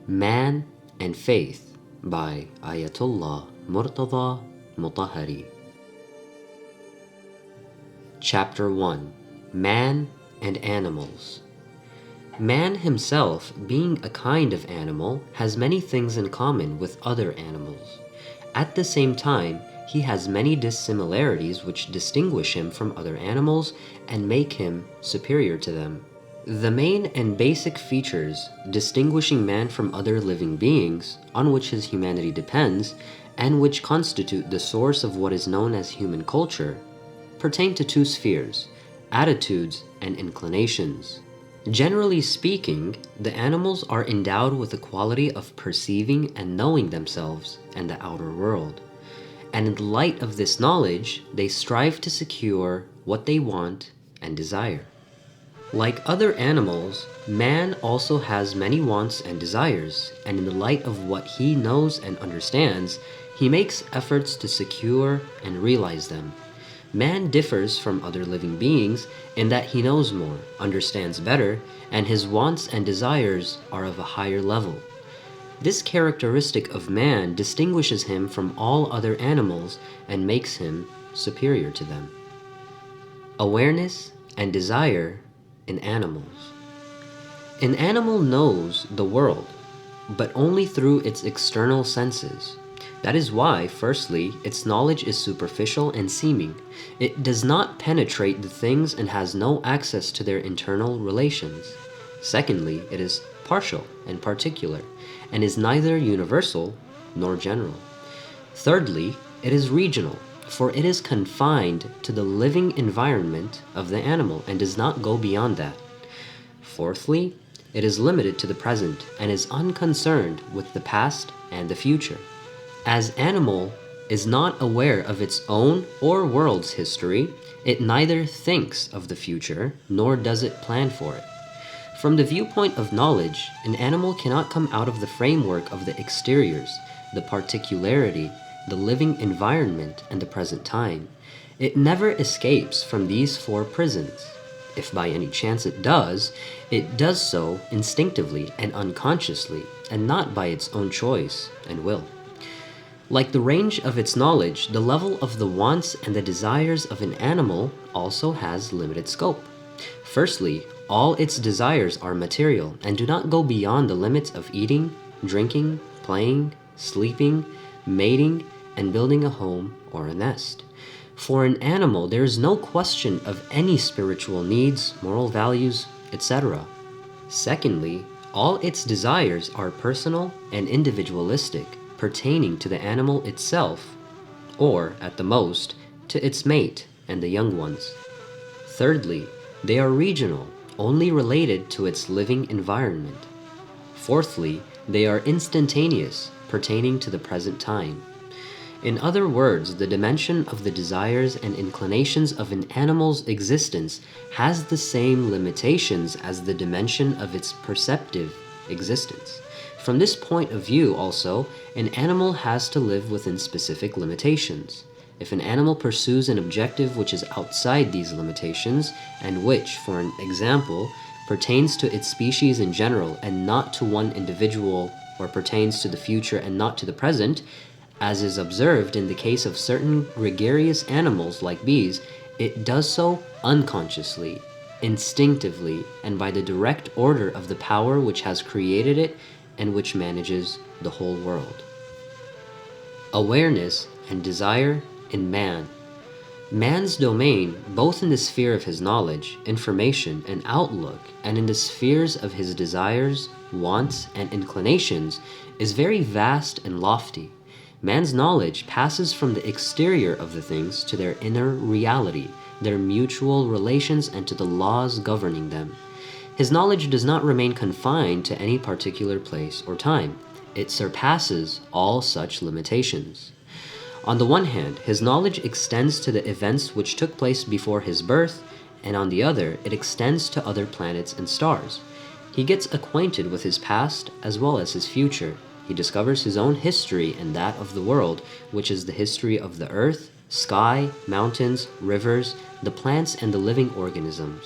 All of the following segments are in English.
Man and Faith by Ayatollah Murtadha Mutahhari. Chapter 1. Man and Animals. Man himself, being a kind of animal, has many things in common with other animals. At the same time, he has many dissimilarities which distinguish him from other animals and make him superior to them. The main and basic features distinguishing man from other living beings, on which his humanity depends, and which constitute the source of what is known as human culture, pertain to two spheres: attitudes and inclinations. Generally speaking, the animals are endowed with the quality of perceiving and knowing themselves and the outer world. And in the light of this knowledge, they strive to secure what they want and desire. Like other animals, man also has many wants and desires, and in the light of what he knows and understands, he makes efforts to secure and realize them. Man differs from other living beings in that he knows more, understands better, and his wants and desires are of a higher level. This characteristic of man distinguishes him from all other animals and makes him superior to them. Awareness and desire in animals. An animal knows the world, but only through its external senses. That is why, firstly, its knowledge is superficial and seeming. It does not penetrate the things and has no access to their internal relations. Secondly, it is partial and particular, and is neither universal nor general. Thirdly, it is regional, for it is confined to the living environment of the animal and does not go beyond that. Fourthly, it is limited to the present and is unconcerned with the past and the future. As animal is not aware of its own or world's history, it neither thinks of the future nor does it plan for it. From the viewpoint of knowledge, an animal cannot come out of the framework of the exteriors, the particularity, the living environment, and the present time. It never escapes from these four prisons. If by any chance it does so instinctively and unconsciously, and not by its own choice and will. Like the range of its knowledge, the level of the wants and the desires of an animal also has limited scope. Firstly, all its desires are material and do not go beyond the limits of eating, drinking, playing, sleeping, mating, and building a home or a nest. For an animal, there is no question of any spiritual needs, moral values, etc. Secondly, all its desires are personal and individualistic, pertaining to the animal itself, or, at the most, to its mate and the young ones. Thirdly, they are regional, only related to its living environment. Fourthly, they are instantaneous, pertaining to the present time. In other words, the dimension of the desires and inclinations of an animal's existence has the same limitations as the dimension of its perceptive existence. From this point of view, also, an animal has to live within specific limitations. If an animal pursues an objective which is outside these limitations, and which, for an example, pertains to its species in general and not to one individual, or pertains to the future and not to the present, as is observed in the case of certain gregarious animals like bees, it does so unconsciously, instinctively, and by the direct order of the power which has created it and which manages the whole world. Awareness and desire in man. Man's domain, both in the sphere of his knowledge, information, and outlook, and in the spheres of his desires, wants, and inclinations, is very vast and lofty. Man's knowledge passes from the exterior of the things to their inner reality, their mutual relations, and to the laws governing them. His knowledge does not remain confined to any particular place or time. It surpasses all such limitations. On the one hand, his knowledge extends to the events which took place before his birth, and on the other, it extends to other planets and stars. He gets acquainted with his past as well as his future. He discovers his own history and that of the world, which is the history of the earth, sky, mountains, rivers, the plants, and the living organisms.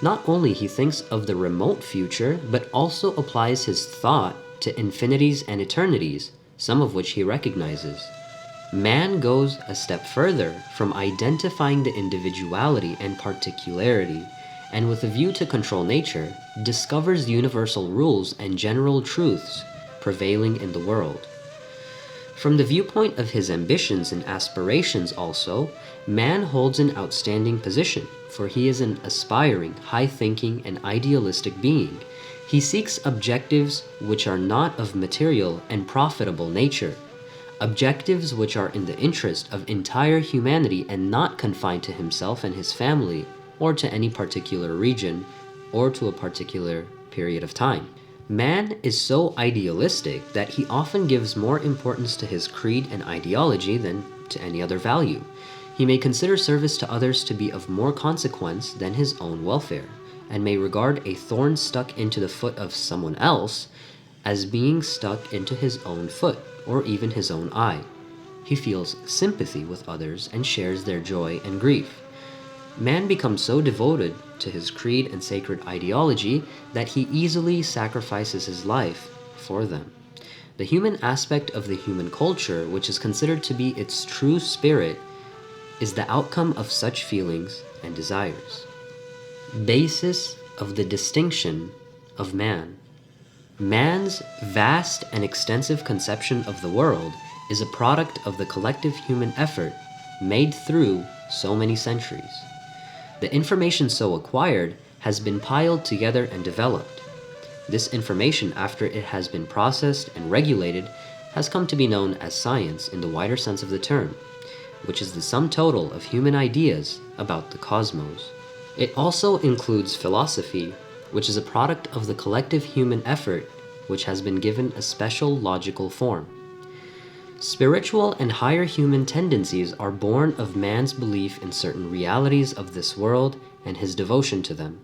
Not only he thinks of the remote future, but also applies his thought to infinities and eternities, some of which he recognizes. Man goes a step further from identifying the individuality and particularity, and with a view to control nature, discovers universal rules and general truths prevailing in the world. From the viewpoint of his ambitions and aspirations also, man holds an outstanding position, for he is an aspiring, high-thinking, and idealistic being. He seeks objectives which are not of material and profitable nature, objectives which are in the interest of entire humanity and not confined to himself and his family, or to any particular region, or to a particular period of time. Man is so idealistic that he often gives more importance to his creed and ideology than to any other value. He may consider service to others to be of more consequence than his own welfare, and may regard a thorn stuck into the foot of someone else as being stuck into his own foot, or even his own eye. He feels sympathy with others and shares their joy and grief. Man becomes so devoted to his creed and sacred ideology that he easily sacrifices his life for them. The human aspect of the human culture, which is considered to be its true spirit, is the outcome of such feelings and desires. Basis of the distinction of man. Man's vast and extensive conception of the world is a product of the collective human effort made through so many centuries. The information so acquired has been piled together and developed. This information, after it has been processed and regulated, has come to be known as science in the wider sense of the term, which is the sum total of human ideas about the cosmos. It also includes philosophy, which is a product of the collective human effort which has been given a special logical form. Spiritual and higher human tendencies are born of man's belief in certain realities of this world and his devotion to them.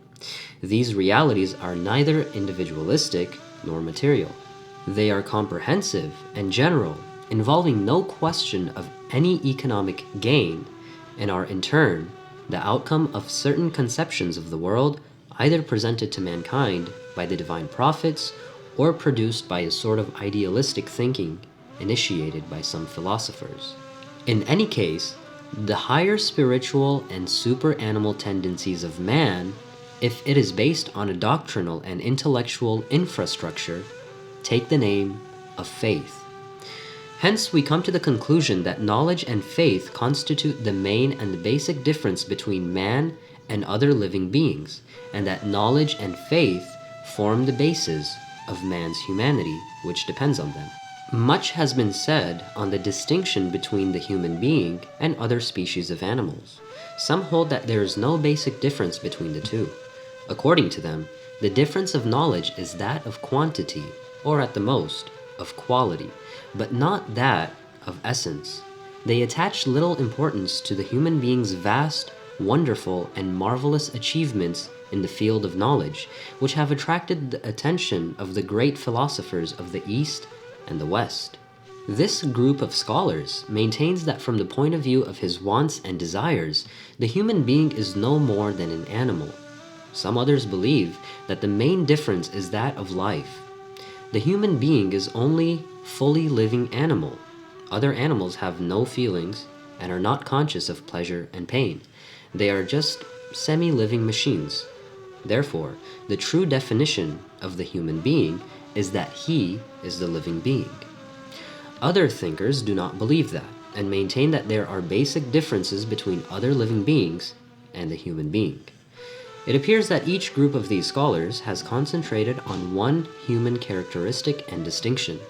These realities are neither individualistic nor material. They are comprehensive and general, involving no question of any economic gain, and are in turn the outcome of certain conceptions of the world, either presented to mankind by the divine prophets or produced by a sort of idealistic thinking initiated by some philosophers. In any case, the higher spiritual and super-animal tendencies of man, if it is based on a doctrinal and intellectual infrastructure, take the name of faith. Hence, we come to the conclusion that knowledge and faith constitute the main and the basic difference between man and other living beings, and that knowledge and faith form the basis of man's humanity, which depends on them. Much has been said on the distinction between the human being and other species of animals. Some hold that there is no basic difference between the two. According to them, the difference of knowledge is that of quantity, or at the most, of quality, but not that of essence. They attach little importance to the human being's vast, wonderful, and marvelous achievements in the field of knowledge, which have attracted the attention of the great philosophers of the East and the West. This group of scholars maintains that from the point of view of his wants and desires, the human being is no more than an animal. Some others believe that the main difference is that of life. The human being is only fully living animal. Other animals have no feelings and are not conscious of pleasure and pain. They are just semi-living machines. Therefore, the true definition of the human being is that he is the living being. Other thinkers do not believe that, and maintain that there are basic differences between other living beings and the human being. It appears that each group of these scholars has concentrated on one human characteristic and distinction.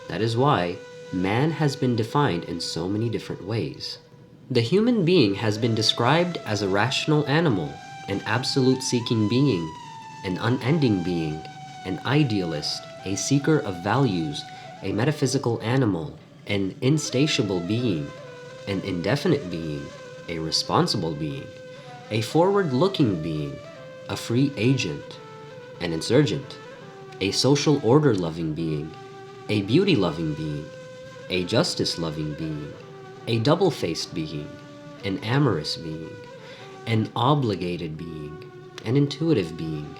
That is why man has been defined in so many different ways. The human being has been described as a rational animal, an absolute-seeking being, an unending being, an idealist, a seeker of values, a metaphysical animal, an insatiable being, an indefinite being, a responsible being, a forward-looking being, a free agent, an insurgent, a social order-loving being, a beauty-loving being, a justice-loving being, a double-faced being, an amorous being, an obligated being, an intuitive being,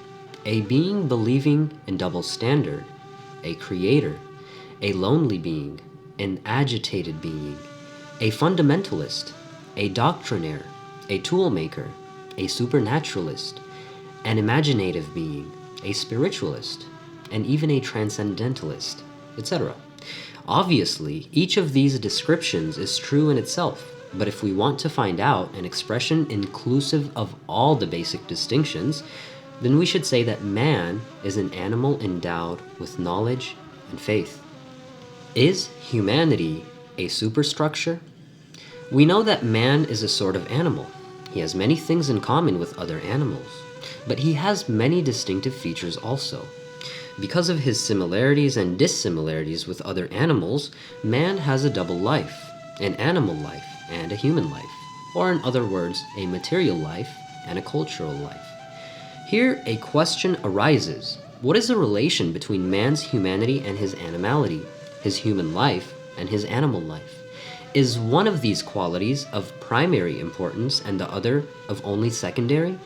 a being believing in double standard, a creator, a lonely being, an agitated being, a fundamentalist, a doctrinaire, a toolmaker, a supernaturalist, an imaginative being, a spiritualist, and even a transcendentalist, etc. Obviously, each of these descriptions is true in itself, but if we want to find out an expression inclusive of all the basic distinctions, then we should say that man is an animal endowed with knowledge and faith. Is humanity a superstructure? We know that man is a sort of animal. He has many things in common with other animals, but he has many distinctive features also. Because of his similarities and dissimilarities with other animals, man has a double life, an animal life and a human life, or in other words, a material life and a cultural life. Here, a question arises. What is the relation between man's humanity and his animality, his human life and his animal life? Is one of these qualities of primary importance and the other of only secondary?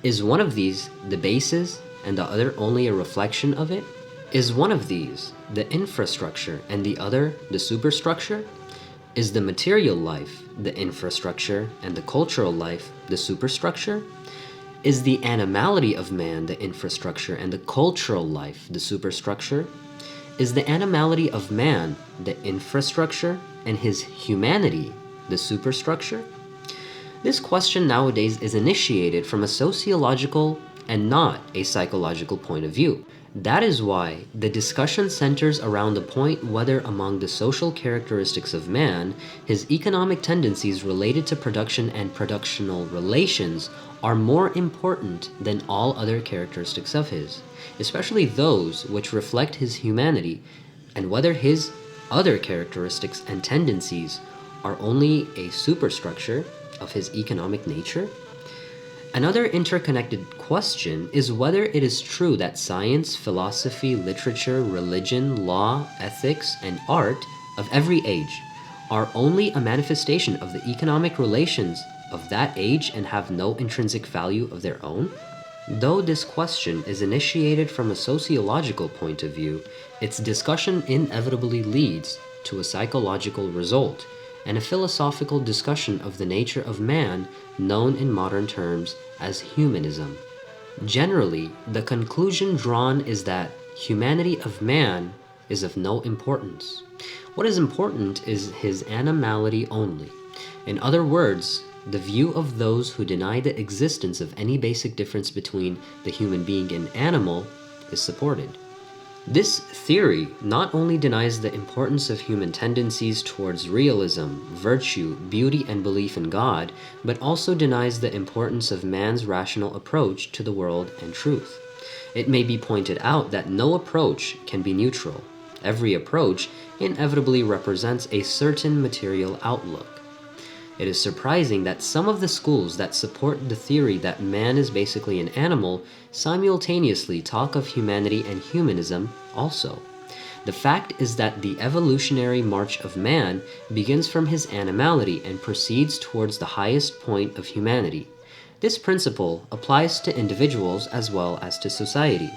Is one of these the basis and the other only a reflection of it? Is one of these the infrastructure and the other the superstructure? Is the material life the infrastructure and the cultural life the superstructure? Is the animality of man the infrastructure and the cultural life the superstructure? Is the animality of man the infrastructure and his humanity the superstructure? This question nowadays is initiated from a sociological and not a psychological point of view. That is why the discussion centers around the point whether among the social characteristics of man, his economic tendencies related to production and productional relations are more important than all other characteristics of his, especially those which reflect his humanity, and whether his other characteristics and tendencies are only a superstructure of his economic nature. Another interconnected question is whether it is true that science, philosophy, literature, religion, law, ethics, and art of every age are only a manifestation of the economic relations of that age and have no intrinsic value of their own. Though this question is initiated from a sociological point of view, its discussion inevitably leads to a psychological result and a philosophical discussion of the nature of man known in modern terms as humanism. Generally, the conclusion drawn is that humanity of man is of no importance. What is important is his animality only. In other words, the view of those who deny the existence of any basic difference between the human being and animal is supported. This theory not only denies the importance of human tendencies towards realism, virtue, beauty, and belief in God, but also denies the importance of man's rational approach to the world and truth. It may be pointed out that no approach can be neutral. Every approach inevitably represents a certain material outlook. It is surprising that some of the schools that support the theory that man is basically an animal simultaneously talk of humanity and humanism also. The fact is that the evolutionary march of man begins from his animality and proceeds towards the highest point of humanity. This principle applies to individuals as well as to society.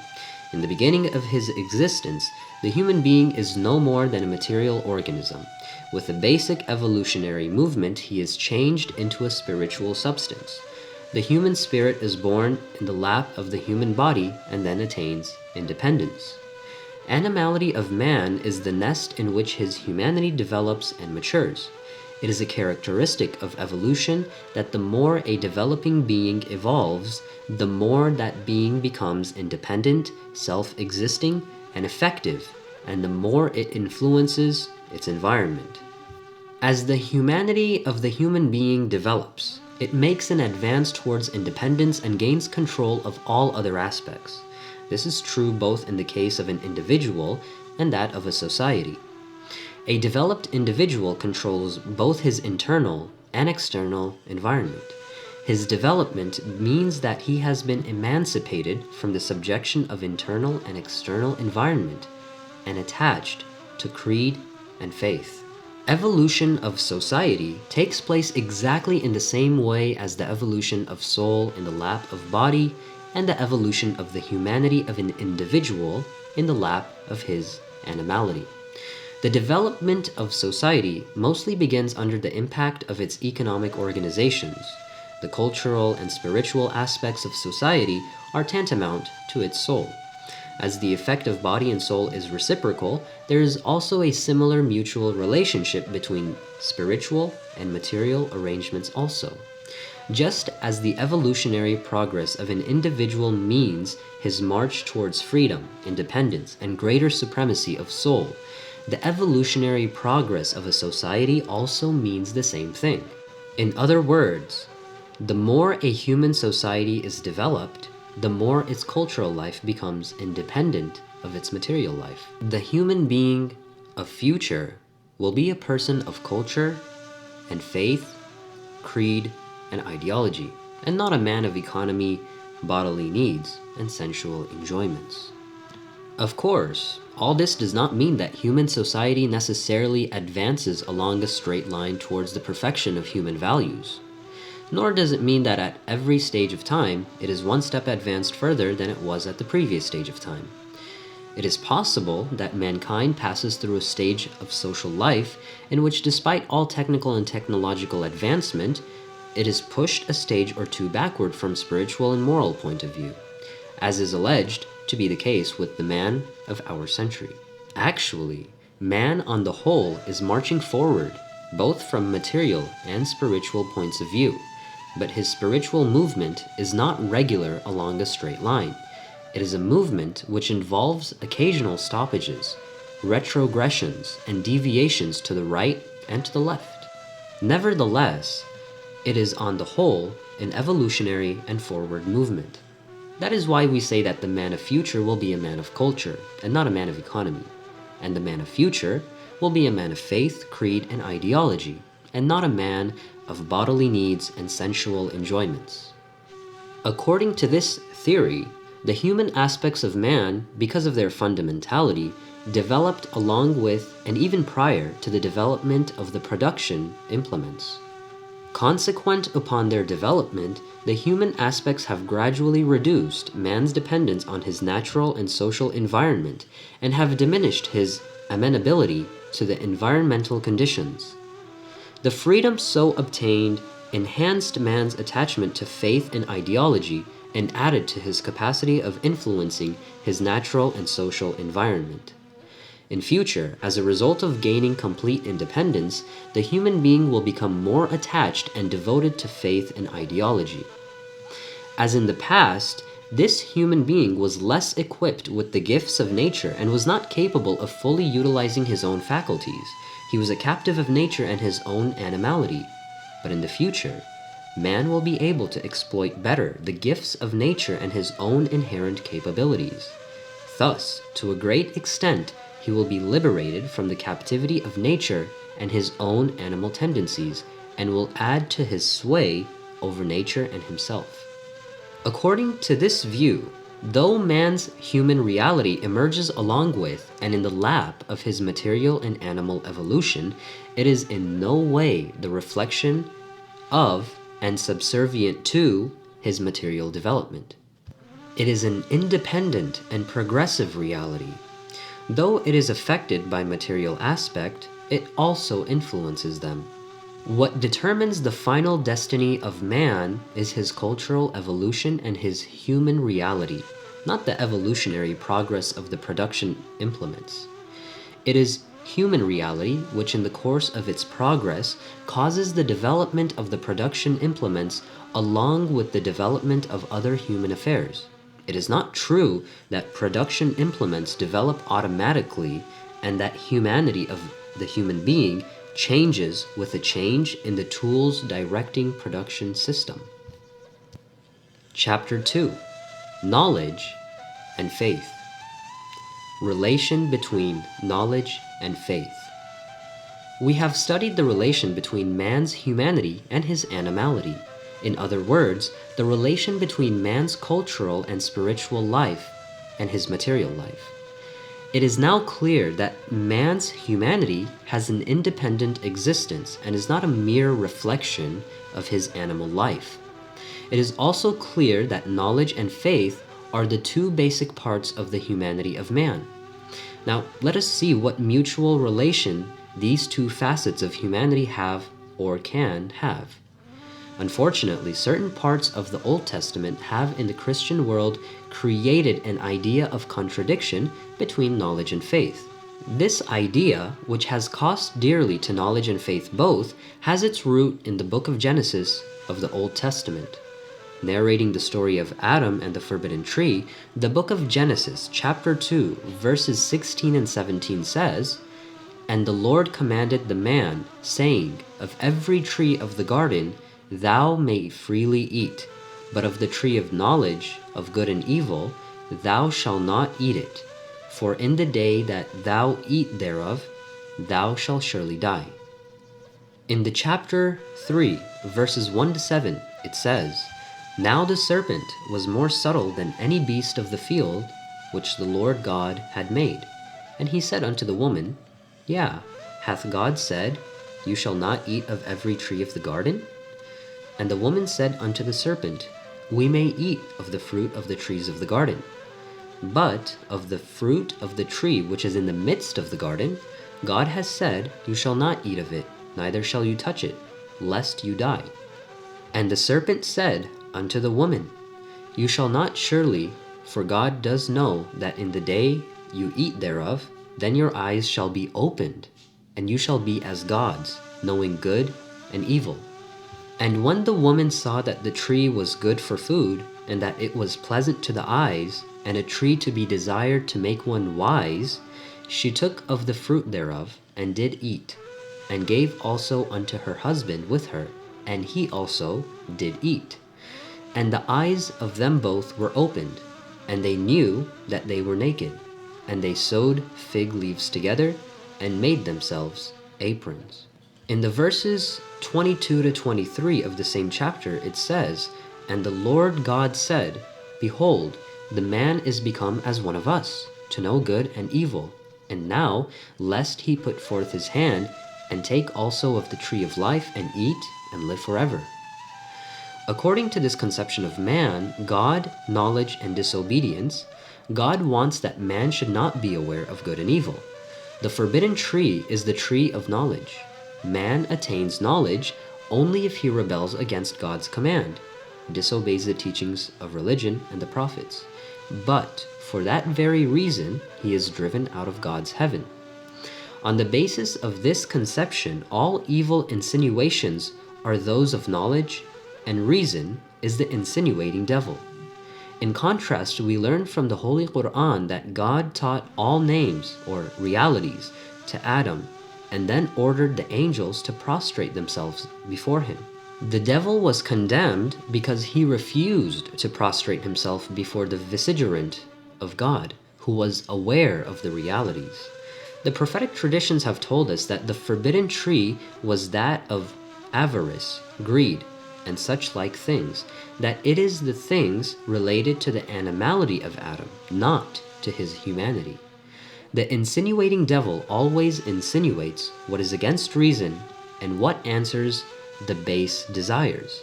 In the beginning of his existence, the human being is no more than a material organism. With a basic evolutionary movement, he is changed into a spiritual substance. The human spirit is born in the lap of the human body and then attains independence. Animality of man is the nest in which his humanity develops and matures. It is a characteristic of evolution that the more a developing being evolves, the more that being becomes independent, self-existing, and effective, and the more it influences its environment. As the humanity of the human being develops, it makes an advance towards independence and gains control of all other aspects. This is true both in the case of an individual and that of a society. A developed individual controls both his internal and external environment. His development means that he has been emancipated from the subjection of internal and external environment and attached to creed and faith. Evolution of society takes place exactly in the same way as the evolution of soul in the lap of body and the evolution of the humanity of an individual in the lap of his animality. The development of society mostly begins under the impact of its economic organizations. The cultural and spiritual aspects of society are tantamount to its soul. As the effect of body and soul is reciprocal, there is also a similar mutual relationship between spiritual and material arrangements also. Just as the evolutionary progress of an individual means his march towards freedom, independence, and greater supremacy of soul, the evolutionary progress of a society also means the same thing. In other words, the more a human society is developed, the more its cultural life becomes independent of its material life. The human being of future will be a person of culture and faith, creed, and ideology, and not a man of economy, bodily needs, and sensual enjoyments. Of course, all this does not mean that human society necessarily advances along a straight line towards the perfection of human values. Nor does it mean that at every stage of time, it is one step advanced further than it was at the previous stage of time. It is possible that mankind passes through a stage of social life in which, despite all technical and technological advancement, it is pushed a stage or two backward from spiritual and moral point of view, as is alleged to be the case with the man of our century. Actually, man on the whole is marching forward, both from material and spiritual points of view, but his spiritual movement is not regular along a straight line. It is a movement which involves occasional stoppages, retrogressions, and deviations to the right and to the left. Nevertheless, it is on the whole an evolutionary and forward movement. That is why we say that the man of future will be a man of culture and not a man of economy, and the man of future will be a man of faith, creed, and ideology, and not a man of bodily needs and sensual enjoyments. According to this theory, the human aspects of man, because of their fundamentality, developed along with and even prior to the development of the production implements. Consequent upon their development, the human aspects have gradually reduced man's dependence on his natural and social environment and have diminished his amenability to the environmental conditions. The freedom so obtained enhanced man's attachment to faith and ideology and added to his capacity of influencing his natural and social environment. In future, as a result of gaining complete independence, the human being will become more attached and devoted to faith and ideology. As in the past, this human being was less equipped with the gifts of nature and was not capable of fully utilizing his own faculties. He was a captive of nature and his own animality. But in the future, man will be able to exploit better the gifts of nature and his own inherent capabilities. Thus, to a great extent, he will be liberated from the captivity of nature and his own animal tendencies, and will add to his sway over nature and himself. According to this view, though man's human reality emerges along with and in the lap of his material and animal evolution, it is in no way the reflection of and subservient to his material development. It is an independent and progressive reality. Though it is affected by material aspect, it also influences them. What determines the final destiny of man is his cultural evolution and his human reality, not the evolutionary progress of the production implements. It is human reality which in the course of its progress causes the development of the production implements along with the development of other human affairs. It is not true that production implements develop automatically and that humanity of the human being changes with a change in the tools directing production system. Chapter 2: Knowledge and Faith. Relation between knowledge and faith. We have studied the relation between man's humanity and his animality. In other words, the relation between man's cultural and spiritual life and his material life. It is now clear that man's humanity has an independent existence and is not a mere reflection of his animal life. It is also clear that knowledge and faith are the two basic parts of the humanity of man. Now, let us see what mutual relation these two facets of humanity have or can have. Unfortunately, certain parts of the Old Testament have in the Christian world created an idea of contradiction between knowledge and faith. This idea, which has cost dearly to knowledge and faith both, has its root in the book of Genesis of the Old Testament. Narrating the story of Adam and the forbidden tree, the book of Genesis, chapter 2, verses 16 and 17 says, "And the Lord commanded the man, saying, Of every tree of the garden thou may freely eat, but of the tree of knowledge of good and evil thou shalt not eat it. For in the day that thou eat thereof, thou shalt surely die." In the chapter 3, verses 1 to 7, it says, "Now the serpent was more subtle than any beast of the field which the Lord God had made. And he said unto the woman, Yea, hath God said, You shall not eat of every tree of the garden? And the woman said unto the serpent, We may eat of the fruit of the trees of the garden. But of the fruit of the tree which is in the midst of the garden, God has said, You shall not eat of it, neither shall you touch it, lest you die. And the serpent said unto the woman, You shall not surely, for God does know that in the day you eat thereof, then your eyes shall be opened, and you shall be as gods, knowing good and evil. And when the woman saw that the tree was good for food, and that it was pleasant to the eyes, and a tree to be desired to make one wise, she took of the fruit thereof, and did eat, and gave also unto her husband with her, and he also did eat. And the eyes of them both were opened, and they knew that they were naked. And they sewed fig leaves together, and made themselves aprons." In the verses 22 to 23 of the same chapter, it says, "And the Lord God said, Behold, the man is become as one of us, to know good and evil. And now, lest he put forth his hand, and take also of the tree of life, and eat, and live forever." According to this conception of man, God, knowledge, and disobedience, God wants that man should not be aware of good and evil. The forbidden tree is the tree of knowledge. Man attains knowledge only if he rebels against God's command, disobeys the teachings of religion and the prophets. But for that very reason, he is driven out of God's heaven. On the basis of this conception, all evil insinuations are those of knowledge, and reason is the insinuating devil. In contrast, we learn from the Holy Quran that God taught all names, or realities, to Adam, and then ordered the angels to prostrate themselves before him. The devil was condemned because he refused to prostrate himself before the vicegerent of God, who was aware of the realities. The prophetic traditions have told us that the forbidden tree was that of avarice, greed, and such like things, that it is the things related to the animality of Adam, not to his humanity. The insinuating devil always insinuates what is against reason and what answers the base desires.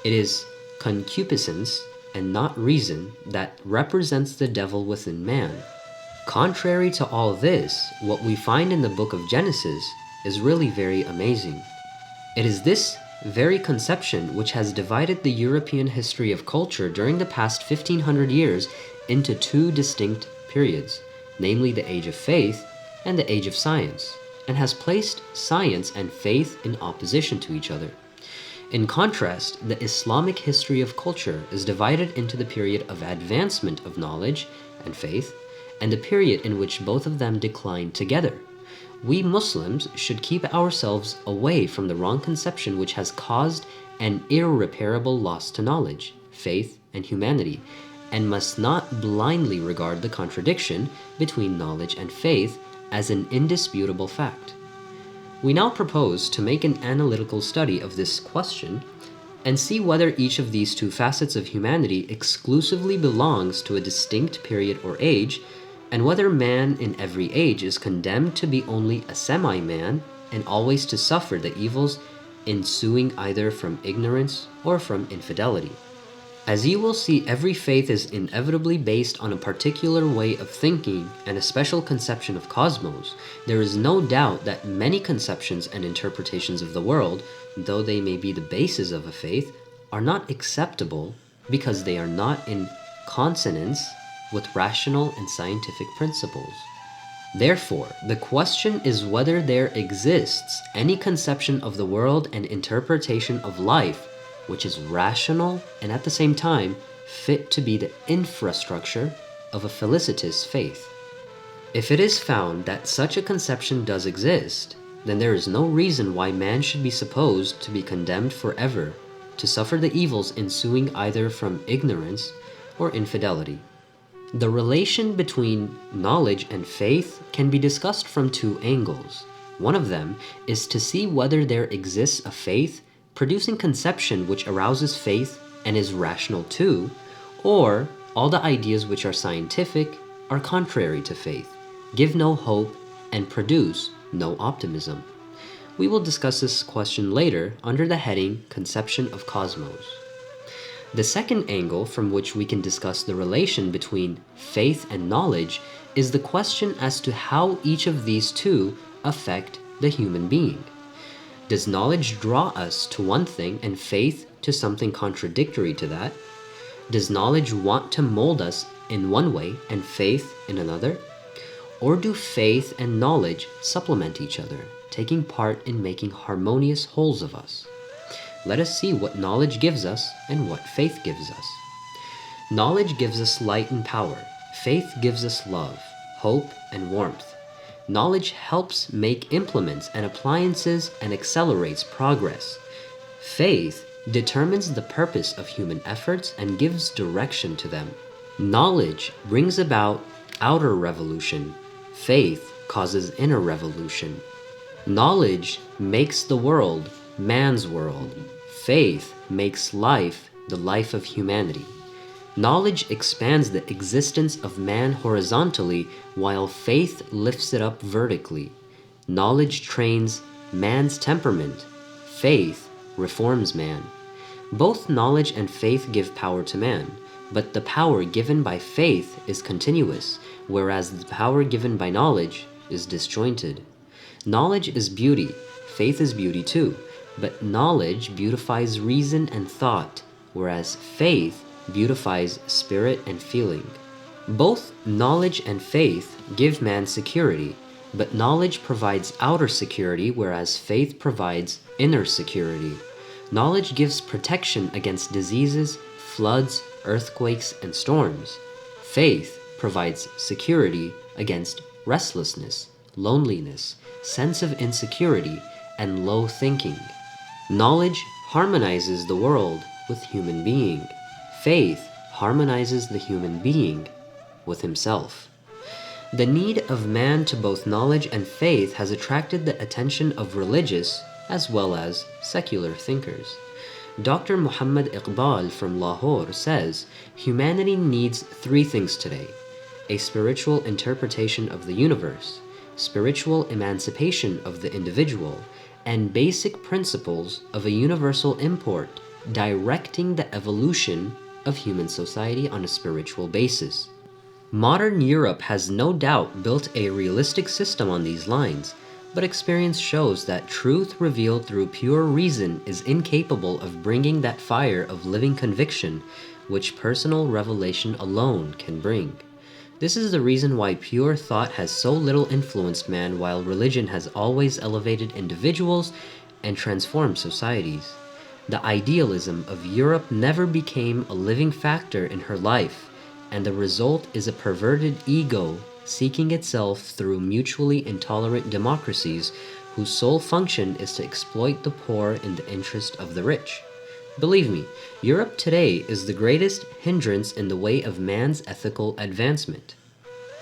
It is concupiscence and not reason that represents the devil within man. Contrary to all this, what we find in the book of Genesis is really very amazing. It is this very conception which has divided the European history of culture during the past 1500 years into two distinct periods, namely the age of faith and the age of science, and has placed science and faith in opposition to each other. In contrast, the Islamic history of culture is divided into the period of advancement of knowledge and faith, and the period in which both of them decline together. We Muslims should keep ourselves away from the wrong conception which has caused an irreparable loss to knowledge, faith, and humanity, and must not blindly regard the contradiction between knowledge and faith as an indisputable fact. We now propose to make an analytical study of this question and see whether each of these two facets of humanity exclusively belongs to a distinct period or age, and whether man in every age is condemned to be only a semi-man and always to suffer the evils ensuing either from ignorance or from infidelity. As you will see, every faith is inevitably based on a particular way of thinking and a special conception of cosmos. There is no doubt that many conceptions and interpretations of the world, though they may be the basis of a faith, are not acceptable because they are not in consonance with rational and scientific principles. Therefore, the question is whether there exists any conception of the world and interpretation of life which is rational and at the same time fit to be the infrastructure of a felicitous faith. If it is found that such a conception does exist, then there is no reason why man should be supposed to be condemned forever to suffer the evils ensuing either from ignorance or infidelity. The relation between knowledge and faith can be discussed from two angles. One of them is to see whether there exists a faith producing conception which arouses faith and is rational too, or all the ideas which are scientific are contrary to faith, give no hope, and produce no optimism. We will discuss this question later under the heading Conception of Cosmos. The second angle from which we can discuss the relation between faith and knowledge is the question as to how each of these two affect the human being. Does knowledge draw us to one thing and faith to something contradictory to that? Does knowledge want to mold us in one way and faith in another? Or do faith and knowledge supplement each other, taking part in making harmonious wholes of us? Let us see what knowledge gives us and what faith gives us. Knowledge gives us light and power. Faith gives us love, hope, and warmth. Knowledge helps make implements and appliances and accelerates progress. Faith determines the purpose of human efforts and gives direction to them. Knowledge brings about outer revolution. Faith causes inner revolution. Knowledge makes the world man's world. Faith makes life the life of humanity. Knowledge expands the existence of man horizontally, while faith lifts it up vertically. Knowledge trains man's temperament. Faith reforms man. Both knowledge and faith give power to man, but the power given by faith is continuous, whereas the power given by knowledge is disjointed. Knowledge is beauty. Faith is beauty too, but knowledge beautifies reason and thought, whereas faith beautifies spirit and feeling. Both knowledge and faith give man security, but knowledge provides outer security, whereas faith provides inner security. Knowledge gives protection against diseases, floods, earthquakes, and storms. Faith provides security against restlessness, loneliness, sense of insecurity, and low thinking. Knowledge harmonizes the world with human being. Faith harmonizes the human being with himself. The need of man to both knowledge and faith has attracted the attention of religious as well as secular thinkers. Dr. Muhammad Iqbal from Lahore says, humanity needs three things today: a spiritual interpretation of the universe, spiritual emancipation of the individual, and basic principles of a universal import directing the evolution of human society on a spiritual basis. Modern Europe has no doubt built a realistic system on these lines, but experience shows that truth revealed through pure reason is incapable of bringing that fire of living conviction which personal revelation alone can bring. This is the reason why pure thought has so little influenced man, while religion has always elevated individuals and transformed societies. The idealism of Europe never became a living factor in her life, and the result is a perverted ego seeking itself through mutually intolerant democracies whose sole function is to exploit the poor in the interest of the rich. Believe me, Europe today is the greatest hindrance in the way of man's ethical advancement.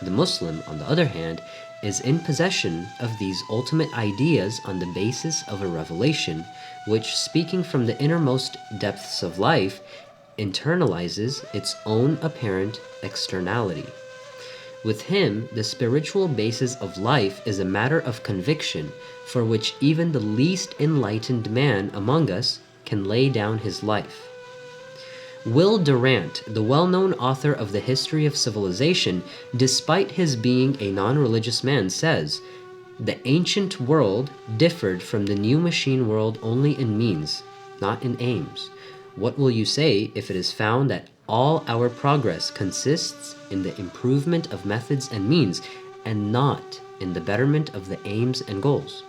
The Muslim, on the other hand, is in possession of these ultimate ideas on the basis of a revelation, which, speaking from the innermost depths of life, internalizes its own apparent externality. With him, the spiritual basis of life is a matter of conviction, for which even the least enlightened man among us can lay down his life. Will Durant, the well-known author of The History of Civilization, despite his being a non-religious man, says, "The ancient world differed from the new machine world only in means, not in aims. What will you say if it is found that all our progress consists in the improvement of methods and means, and not in the betterment of the aims and goals?"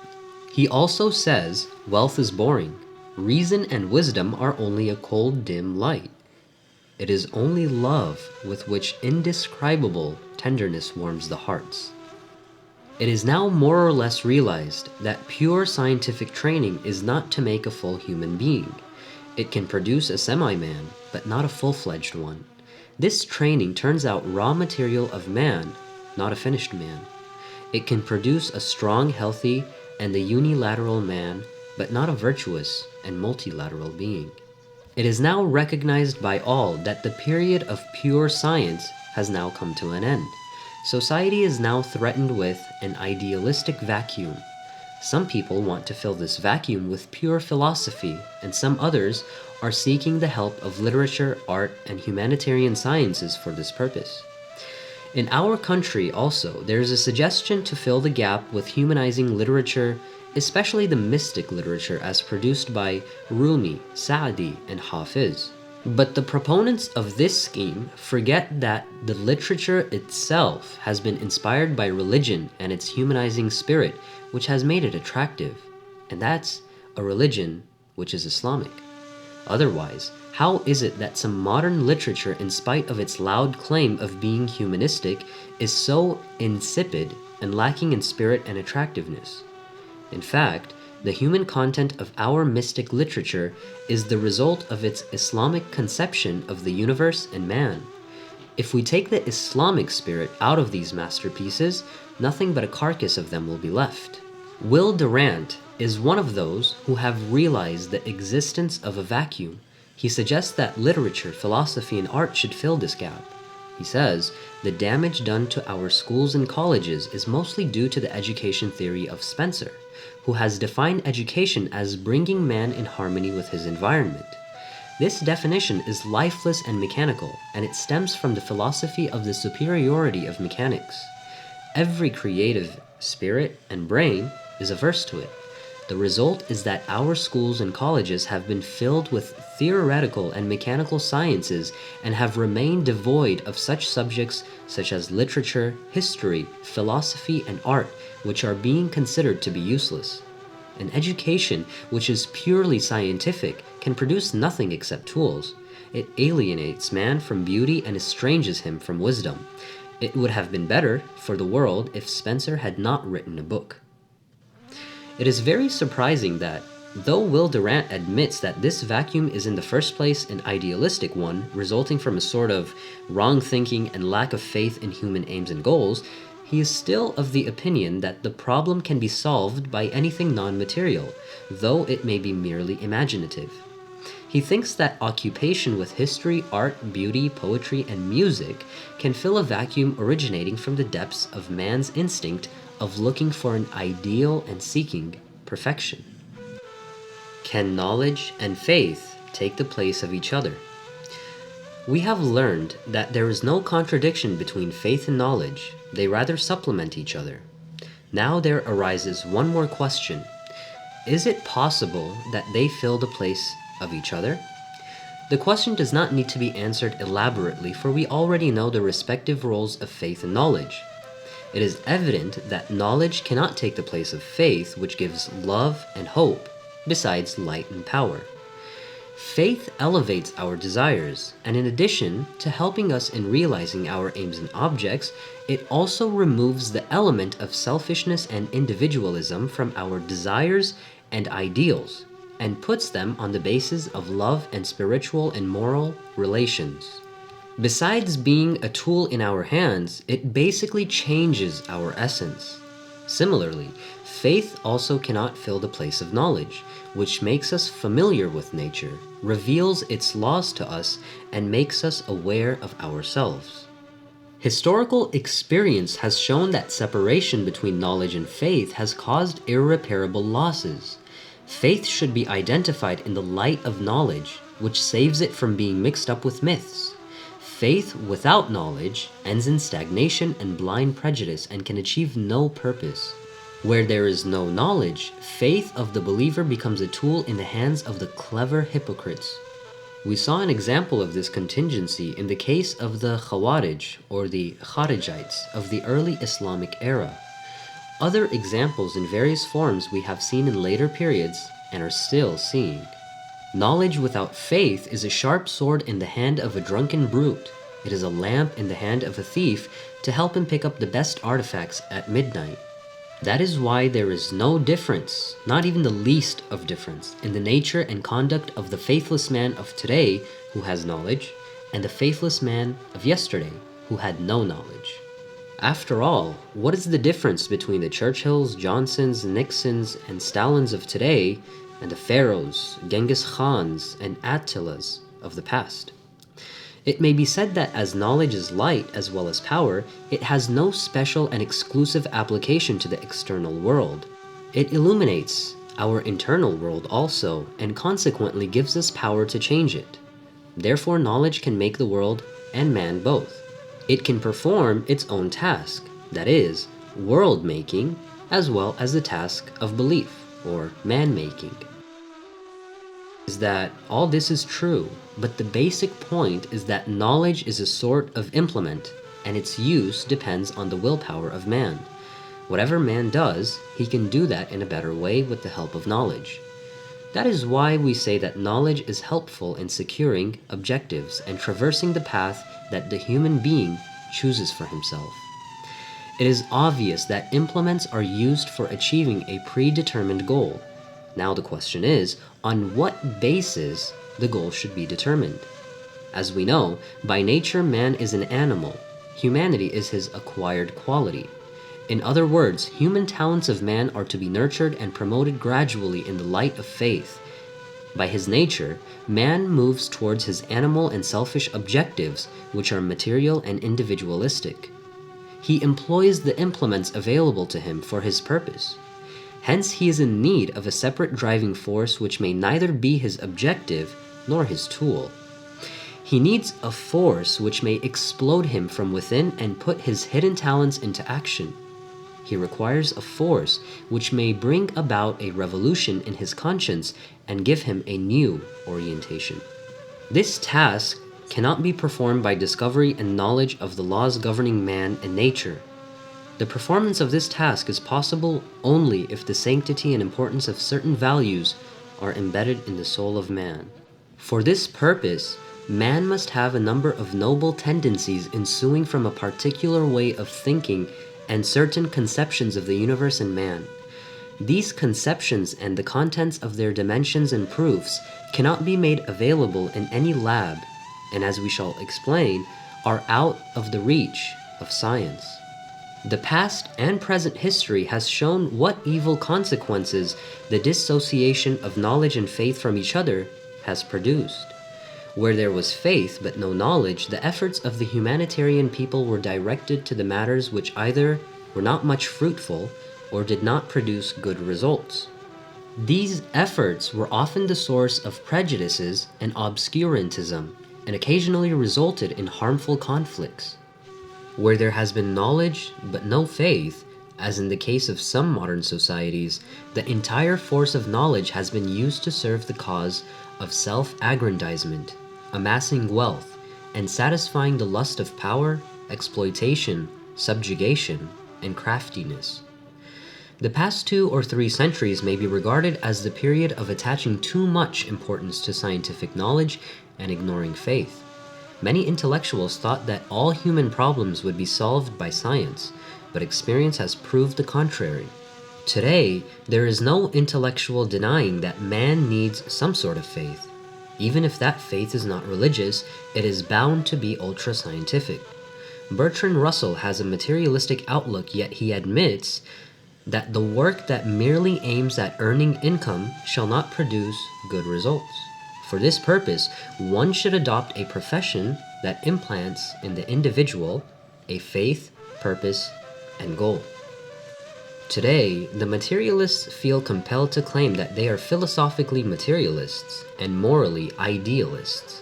He also says, "Wealth is boring. Reason and wisdom are only a cold, dim light. It is only love with which indescribable tenderness warms the hearts." It is now more or less realized that pure scientific training is not to make a full human being. It can produce a semi-man, but not a full-fledged one. This training turns out raw material of man, not a finished man. It can produce a strong, healthy, and a unilateral man, but not a virtuous and multilateral being. It is now recognized by all that the period of pure science has now come to an end. Society is now threatened with an idealistic vacuum. Some people want to fill this vacuum with pure philosophy, and some others are seeking the help of literature, art, and humanitarian sciences for this purpose. In our country also, there is a suggestion to fill the gap with humanizing literature, especially the mystic literature as produced by Rumi, Saadi, and Hafiz. But the proponents of this scheme forget that the literature itself has been inspired by religion and its humanizing spirit, which has made it attractive, and that's a religion which is Islamic. Otherwise, how is it that some modern literature, in spite of its loud claim of being humanistic, is so insipid and lacking in spirit and attractiveness? In fact, the human content of our mystic literature is the result of its Islamic conception of the universe and man. If we take the Islamic spirit out of these masterpieces, nothing but a carcass of them will be left. Will Durant is one of those who have realized the existence of a vacuum. He suggests that literature, philosophy, and art should fill this gap. He says, "The damage done to our schools and colleges is mostly due to the education theory of Spencer, who has defined education as bringing man in harmony with his environment. This definition is lifeless and mechanical, and it stems from the philosophy of the superiority of mechanics. Every creative spirit and brain is averse to it. The result is that our schools and colleges have been filled with theoretical and mechanical sciences and have remained devoid of such subjects such as literature, history, philosophy, and art, which are being considered to be useless. An education which is purely scientific can produce nothing except tools. It alienates man from beauty and estranges him from wisdom. It would have been better for the world if Spencer had not written a book." It is very surprising that, though Will Durant admits that this vacuum is in the first place an idealistic one, resulting from a sort of wrong thinking and lack of faith in human aims and goals, he is still of the opinion that the problem can be solved by anything non-material, though it may be merely imaginative. He thinks that occupation with history, art, beauty, poetry, and music can fill a vacuum originating from the depths of man's instinct of looking for an ideal and seeking perfection. Can knowledge and faith take the place of each other? We have learned that there is no contradiction between faith and knowledge. They rather supplement each other. Now there arises one more question. Is it possible that they fill the place of each other? The question does not need to be answered elaborately, for we already know the respective roles of faith and knowledge. It is evident that knowledge cannot take the place of faith, which gives love and hope, besides light and power. Faith elevates our desires, and in addition to helping us in realizing our aims and objects, it also removes the element of selfishness and individualism from our desires and ideals, and puts them on the basis of love and spiritual and moral relations. Besides being a tool in our hands, it basically changes our essence. Similarly, faith also cannot fill the place of knowledge, which makes us familiar with nature, reveals its laws to us, and makes us aware of ourselves. Historical experience has shown that separation between knowledge and faith has caused irreparable losses. Faith should be identified in the light of knowledge, which saves it from being mixed up with myths. Faith without knowledge ends in stagnation and blind prejudice and can achieve no purpose. Where there is no knowledge, faith of the believer becomes a tool in the hands of the clever hypocrites. We saw an example of this contingency in the case of the Khawarij, or the Kharijites, of the early Islamic era. Other examples in various forms we have seen in later periods and are still seeing. Knowledge without faith is a sharp sword in the hand of a drunken brute. It is a lamp in the hand of a thief to help him pick up the best artifacts at midnight. That is why there is no difference, not even the least of difference, in the nature and conduct of the faithless man of today who has knowledge, and the faithless man of yesterday who had no knowledge. After all, what is the difference between the Churchills, Johnsons, Nixons, and Stalins of today and the Pharaohs, Genghis Khans, and Attilas of the past? It may be said that as knowledge is light as well as power, it has no special and exclusive application to the external world. It illuminates our internal world also, and consequently gives us power to change it. Therefore, knowledge can make the world and man both. It can perform its own task, that is, world-making, as well as the task of belief, or man-making. Is that all this is true, but the basic point is that knowledge is a sort of implement, and its use depends on the willpower of man. Whatever man does, he can do that in a better way with the help of knowledge. That is why we say that knowledge is helpful in securing objectives and traversing the path that the human being chooses for himself. It is obvious that implements are used for achieving a predetermined goal. Now the question is, on what basis the goal should be determined? As we know, by nature man is an animal. Humanity is his acquired quality. In other words, human talents of man are to be nurtured and promoted gradually in the light of faith. By his nature, man moves towards his animal and selfish objectives, which are material and individualistic. He employs the implements available to him for his purpose. Hence, he is in need of a separate driving force which may neither be his objective nor his tool. He needs a force which may explode him from within and put his hidden talents into action. He requires a force which may bring about a revolution in his conscience and give him a new orientation. This task cannot be performed by discovery and knowledge of the laws governing man and nature. The performance of this task is possible only if the sanctity and importance of certain values are embedded in the soul of man. For this purpose, man must have a number of noble tendencies ensuing from a particular way of thinking and certain conceptions of the universe and man. These conceptions and the contents of their dimensions and proofs cannot be made available in any lab, and as we shall explain, are out of the reach of science. The past and present history has shown what evil consequences the dissociation of knowledge and faith from each other has produced. Where there was faith but no knowledge, the efforts of the humanitarian people were directed to the matters which either were not much fruitful or did not produce good results. These efforts were often the source of prejudices and obscurantism, and occasionally resulted in harmful conflicts. Where there has been knowledge but no faith, as in the case of some modern societies, the entire force of knowledge has been used to serve the cause of self-aggrandizement, amassing wealth, and satisfying the lust of power, exploitation, subjugation, and craftiness. The past 2 or 3 centuries may be regarded as the period of attaching too much importance to scientific knowledge and ignoring faith. Many intellectuals thought that all human problems would be solved by science, but experience has proved the contrary. Today, there is no intellectual denying that man needs some sort of faith. Even if that faith is not religious, it is bound to be ultra-scientific. Bertrand Russell has a materialistic outlook, yet he admits that the work that merely aims at earning income shall not produce good results. For this purpose, one should adopt a profession that implants in the individual a faith, purpose, and goal. Today, the materialists feel compelled to claim that they are philosophically materialists and morally idealists.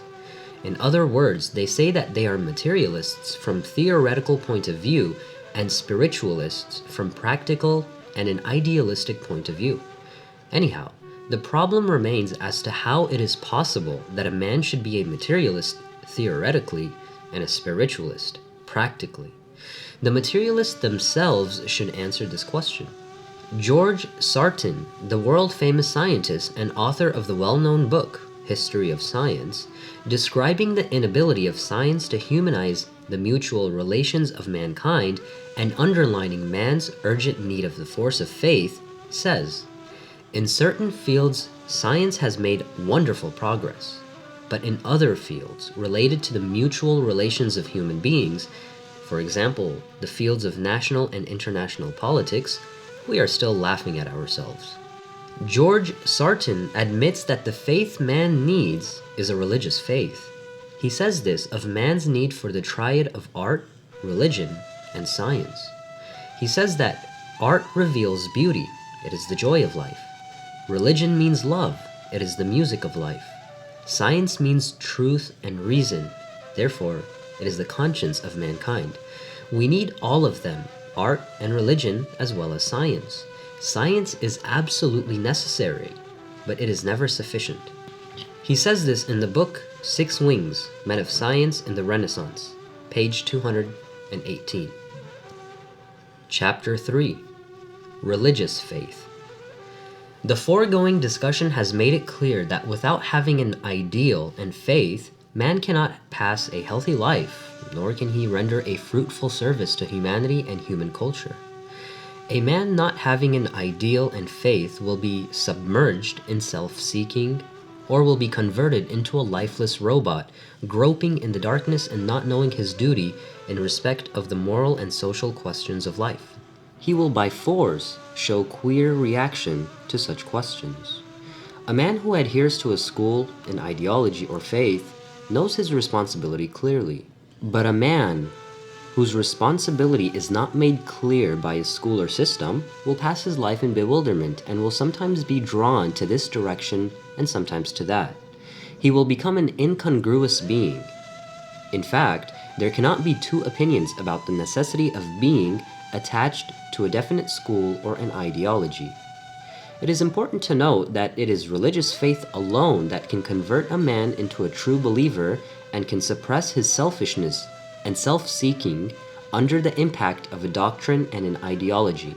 In other words, they say that they are materialists from theoretical point of view and spiritualists from practical and an idealistic point of view. Anyhow, the problem remains as to how it is possible that a man should be a materialist theoretically and a spiritualist practically. The materialists themselves should answer this question. George Sarton, the world-famous scientist and author of the well-known book, History of Science, describing the inability of science to humanize the mutual relations of mankind and underlining man's urgent need of the force of faith, says, "In certain fields, science has made wonderful progress, but in other fields related to the mutual relations of human beings, for example, the fields of national and international politics, we are still laughing at ourselves." George Sarton admits that the faith man needs is a religious faith. He says this of man's need for the triad of art, religion, and science. He says that art reveals beauty, it is the joy of life. Religion means love, it is the music of life. Science means truth and reason, therefore, it is the conscience of mankind. We need all of them, art and religion as well as science. Science is absolutely necessary, but it is never sufficient. He says this in the book Six Wings, Men of Science in the Renaissance, page 218. Chapter 3. Religious Faith. The foregoing discussion has made it clear that without having an ideal and faith, man cannot pass a healthy life, nor can he render a fruitful service to humanity and human culture. A man not having an ideal and faith will be submerged in self-seeking, or will be converted into a lifeless robot, groping in the darkness and not knowing his duty in respect of the moral and social questions of life. He will by force show queer reaction to such questions. A man who adheres to a school, an ideology, or faith knows his responsibility clearly. But a man whose responsibility is not made clear by a school or system will pass his life in bewilderment and will sometimes be drawn to this direction and sometimes to that. He will become an incongruous being. In fact, there cannot be two opinions about the necessity of being attached to a definite school or an ideology. It is important to note that it is religious faith alone that can convert a man into a true believer and can suppress his selfishness and self-seeking under the impact of a doctrine and an ideology.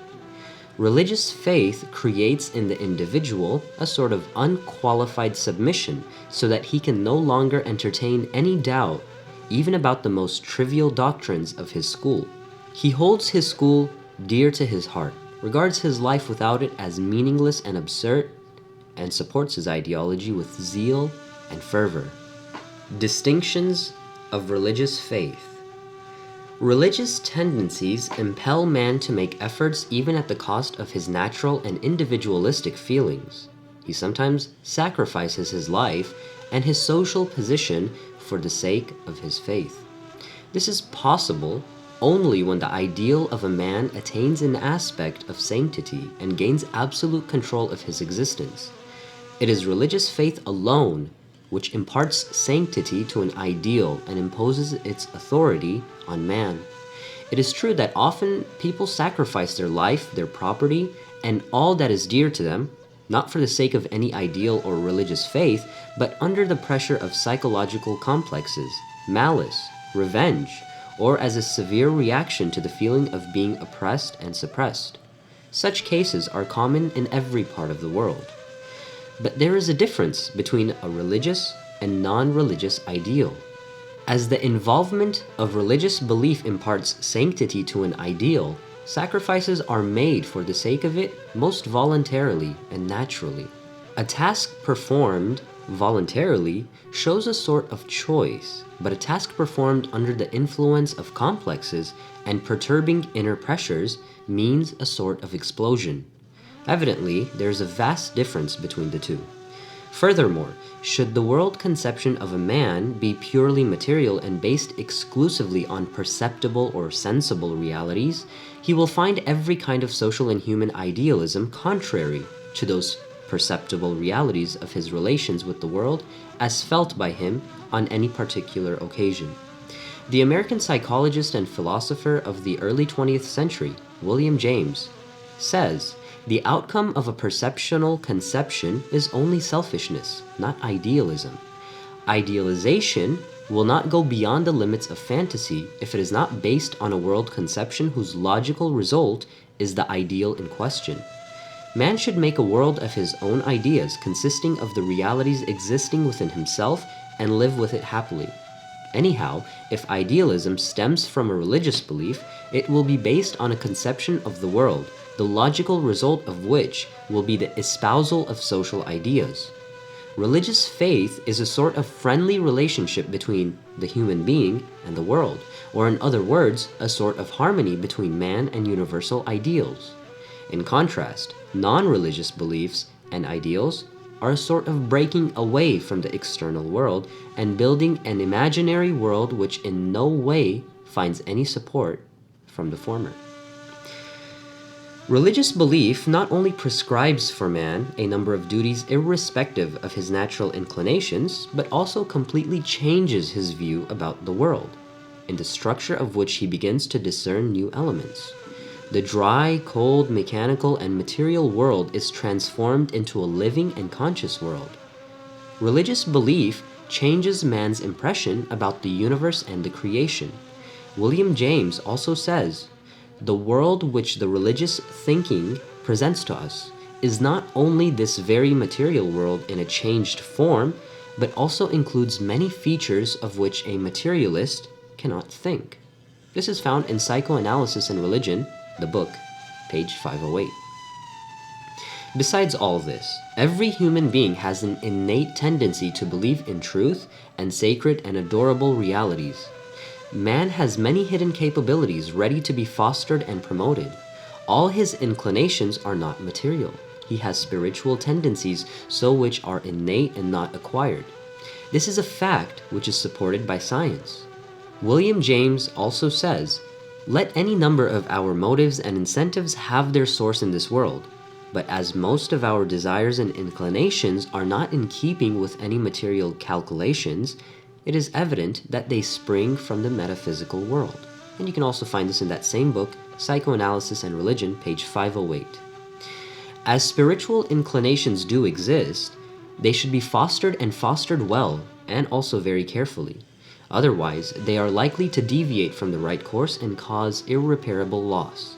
Religious faith creates in the individual a sort of unqualified submission so that he can no longer entertain any doubt, even about the most trivial doctrines of his school. He holds his school dear to his heart, regards his life without it as meaningless and absurd, and supports his ideology with zeal and fervor. Distinctions of religious faith. Religious tendencies impel man to make efforts even at the cost of his natural and individualistic feelings. He sometimes sacrifices his life and his social position for the sake of his faith. This is possible only when the ideal of a man attains an aspect of sanctity and gains absolute control of his existence. It is religious faith alone which imparts sanctity to an ideal and imposes its authority on man. It is true that often people sacrifice their life, their property, and all that is dear to them, not for the sake of any ideal or religious faith, but under the pressure of psychological complexes, malice, revenge, or as a severe reaction to the feeling of being oppressed and suppressed. Such cases are common in every part of the world. But there is a difference between a religious and non-religious ideal. As the involvement of religious belief imparts sanctity to an ideal, sacrifices are made for the sake of it most voluntarily and naturally. A task performed voluntarily shows a sort of choice, but a task performed under the influence of complexes and perturbing inner pressures means a sort of explosion. Evidently, there is a vast difference between the two. Furthermore, should the world conception of a man be purely material and based exclusively on perceptible or sensible realities, he will find every kind of social and human idealism contrary to those perceptible realities of his relations with the world as felt by him on any particular occasion. The American psychologist and philosopher of the early 20th century, William James, says, "The outcome of a perceptional conception is only selfishness, not idealism. Idealization will not go beyond the limits of fantasy if it is not based on a world conception whose logical result is the ideal in question. Man should make a world of his own ideas consisting of the realities existing within himself and live with it happily. Anyhow, if idealism stems from a religious belief, it will be based on a conception of the world, the logical result of which will be the espousal of social ideas. Religious faith is a sort of friendly relationship between the human being and the world, or in other words, a sort of harmony between man and universal ideals. In contrast, non-religious beliefs and ideals are a sort of breaking away from the external world and building an imaginary world which in no way finds any support from the former." Religious belief not only prescribes for man a number of duties irrespective of his natural inclinations, but also completely changes his view about the world, in the structure of which he begins to discern new elements. The dry, cold, mechanical, and material world is transformed into a living and conscious world. Religious belief changes man's impression about the universe and the creation. William James also says, "The world which the religious thinking presents to us is not only this very material world in a changed form, but also includes many features of which a materialist cannot think." This is found in Psychoanalysis and Religion, the book, page 508. Besides all this, every human being has an innate tendency to believe in truth and sacred and adorable realities. Man has many hidden capabilities ready to be fostered and promoted. All his inclinations are not material. He has spiritual tendencies, so which are innate and not acquired. This is a fact which is supported by science. William James also says, "Let any number of our motives and incentives have their source in this world, but as most of our desires and inclinations are not in keeping with any material calculations, it is evident that they spring from the metaphysical world." And you can also find this in that same book, Psychoanalysis and Religion, page 508. As spiritual inclinations do exist, they should be fostered and fostered well, and also very carefully. Otherwise, they are likely to deviate from the right course and cause irreparable loss.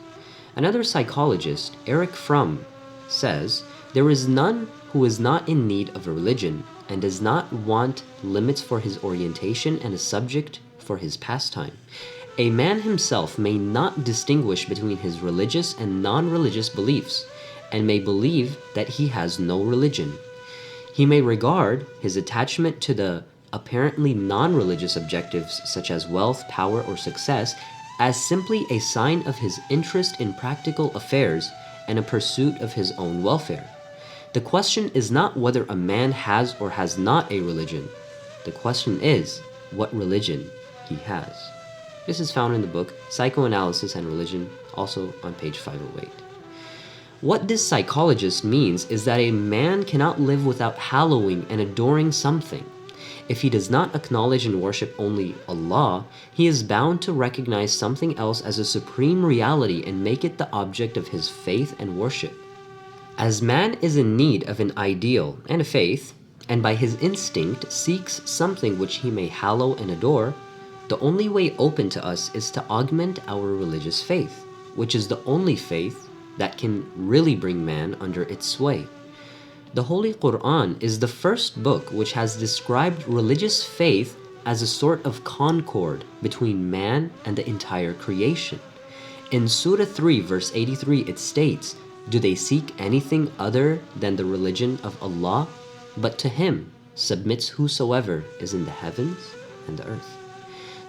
Another psychologist, Erich Fromm, says, "There is none who is not in need of a religion and does not want limits for his orientation and a subject for his pastime. A man himself may not distinguish between his religious and non-religious beliefs, and may believe that he has no religion. He may regard his attachment to the apparently non-religious objectives such as wealth, power, or success as simply a sign of his interest in practical affairs and a pursuit of his own welfare. The question is not whether a man has or has not a religion. The question is what religion he has." This is found in the book Psychoanalysis and Religion, also on page 508. What this psychologist means is that a man cannot live without hallowing and adoring something. If he does not acknowledge and worship only Allah, he is bound to recognize something else as a supreme reality and make it the object of his faith and worship. As man is in need of an ideal and a faith, and by his instinct seeks something which he may hallow and adore, the only way open to us is to augment our religious faith, which is the only faith that can really bring man under its sway. The Holy Quran is the first book which has described religious faith as a sort of concord between man and the entire creation. In Surah 3, verse 83, it states, "Do they seek anything other than the religion of Allah? But to Him submits whosoever is in the heavens and the earth."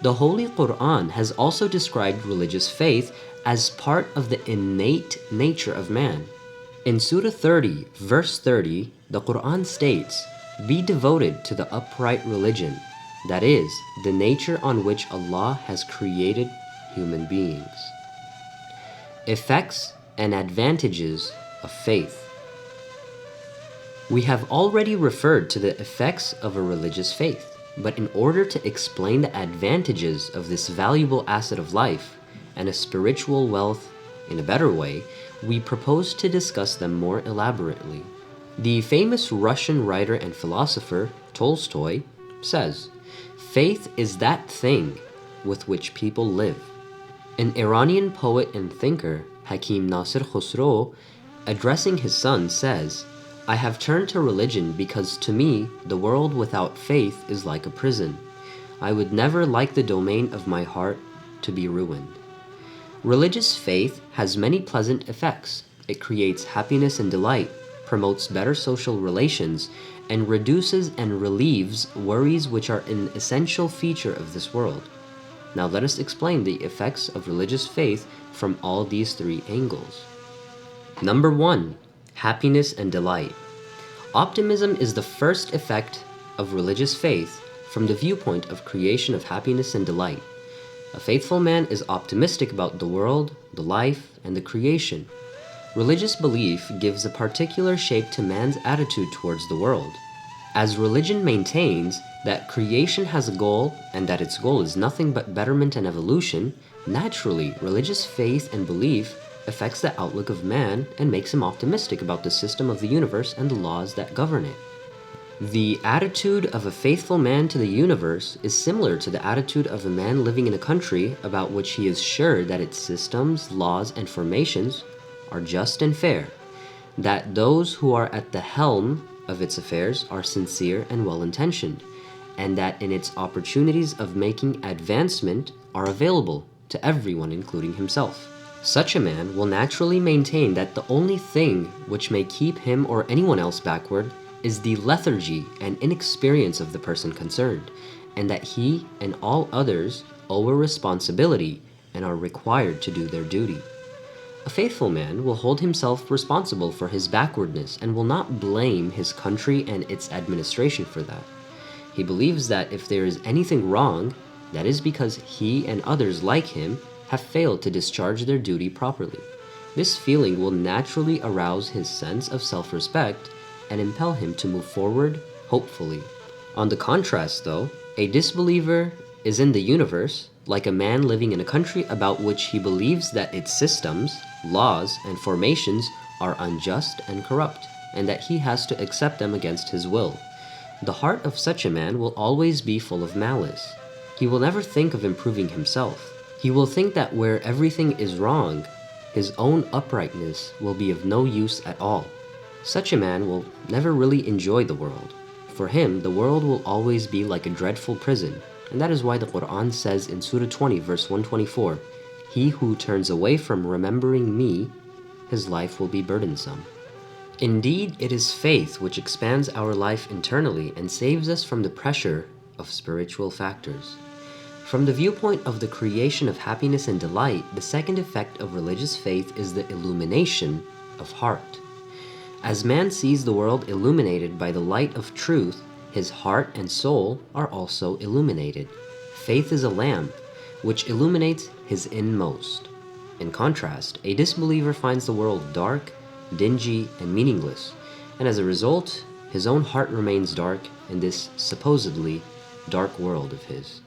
The Holy Quran has also described religious faith as part of the innate nature of man. In Surah 30, verse 30, the Quran states, Be devoted to the upright religion, that is, the nature on which Allah has created human beings. Effects and advantages of faith. We have already referred to the effects of a religious faith, but in order to explain the advantages of this valuable asset of life and a spiritual wealth in a better way, we propose to discuss them more elaborately. The famous Russian writer and philosopher Tolstoy says, "Faith is that thing with which people live." An Iranian poet and thinker, Hakim Nasir Khosrow, addressing his son, says, "I have turned to religion because to me the world without faith is like a prison. I would never like the domain of my heart to be ruined." Religious faith has many pleasant effects. It creates happiness and delight, promotes better social relations, and reduces and relieves worries which are an essential feature of this world. Now let us explain the effects of religious faith from all these three angles. Number 1. Happiness and delight. Optimism is the first effect of religious faith from the viewpoint of creation of happiness and delight. A faithful man is optimistic about the world, the life, and the creation. Religious belief gives a particular shape to man's attitude towards the world. As religion maintains that creation has a goal and that its goal is nothing but betterment and evolution, naturally, religious faith and belief affects the outlook of man and makes him optimistic about the system of the universe and the laws that govern it. The attitude of a faithful man to the universe is similar to the attitude of a man living in a country about which he is sure that its systems, laws, and formations are just and fair, that those who are at the helm of its affairs are sincere and well-intentioned, and that in its opportunities of making advancement are available to everyone, including himself. Such a man will naturally maintain that the only thing which may keep him or anyone else backward is the lethargy and inexperience of the person concerned, and that he and all others owe a responsibility and are required to do their duty. A faithful man will hold himself responsible for his backwardness and will not blame his country and its administration for that. He believes that if there is anything wrong, that is because he and others like him have failed to discharge their duty properly. This feeling will naturally arouse his sense of self-respect and impel him to move forward hopefully. On the contrast, though, a disbeliever is in the universe like a man living in a country about which he believes that its systems, laws, and formations are unjust and corrupt, and that he has to accept them against his will. The heart of such a man will always be full of malice. He will never think of improving himself. He will think that where everything is wrong, his own uprightness will be of no use at all. Such a man will never really enjoy the world. For him, the world will always be like a dreadful prison, and that is why the Quran says in Surah 20, verse 124, "He who turns away from remembering me, his life will be burdensome." Indeed, it is faith which expands our life internally and saves us from the pressure of spiritual factors. From the viewpoint of the creation of happiness and delight, the second effect of religious faith is the illumination of heart. As man sees the world illuminated by the light of truth, his heart and soul are also illuminated. Faith is a lamp which illuminates his inmost. In contrast, a disbeliever finds the world dark, dingy, and meaningless, and as a result, his own heart remains dark in this supposedly dark world of his.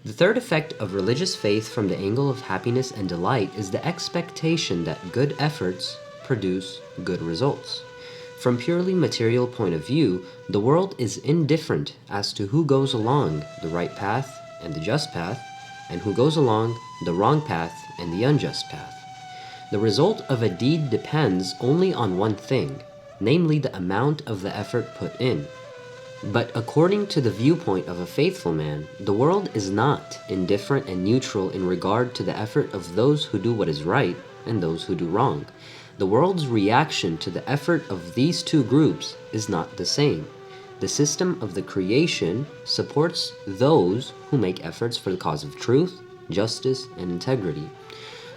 The third effect of religious faith from the angle of happiness and delight is the expectation that good efforts produce good results. From purely material point of view, the world is indifferent as to who goes along the right path and the just path, and who goes along the wrong path and the unjust path. The result of a deed depends only on one thing, namely the amount of the effort put in. But according to the viewpoint of a faithful man, the world is not indifferent and neutral in regard to the effort of those who do what is right and those who do wrong. The world's reaction to the effort of these two groups is not the same. The system of the creation supports those who make efforts for the cause of truth, justice, and integrity.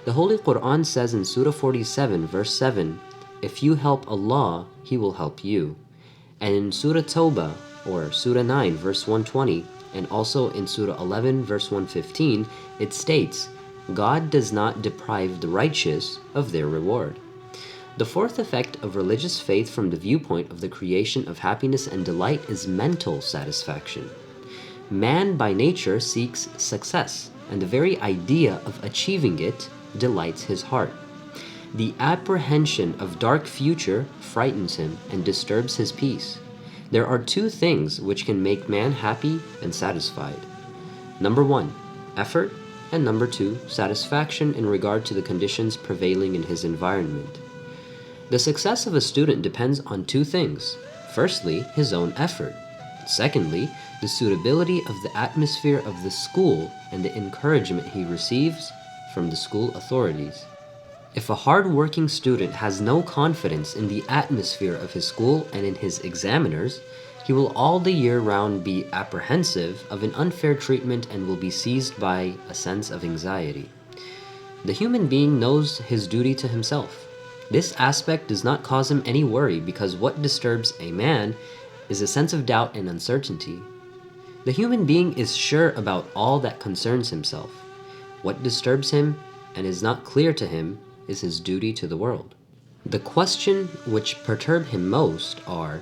The Holy Quran says in Surah 47, verse 7, "If you help Allah, He will help you. And in Surah Tawbah, or Surah 9, verse 120, and also in Surah 11, verse 115, it states, God does not deprive the righteous of their reward. The fourth effect of religious faith from the viewpoint of the creation of happiness and delight is mental satisfaction. Man by nature seeks success, and the very idea of achieving it delights his heart. The apprehension of dark future frightens him and disturbs his peace. There are two things which can make man happy and satisfied. Number one, effort, and number two, satisfaction in regard to the conditions prevailing in his environment. The success of a student depends on two things. Firstly, his own effort. Secondly, the suitability of the atmosphere of the school and the encouragement he receives from the school authorities. If a hard-working student has no confidence in the atmosphere of his school and in his examiners, he will all the year round be apprehensive of an unfair treatment and will be seized by a sense of anxiety. The human being knows his duty to himself. This aspect does not cause him any worry because what disturbs a man is a sense of doubt and uncertainty. The human being is sure about all that concerns himself. What disturbs him and is not clear to him is his duty to the world. The question which perturb him most are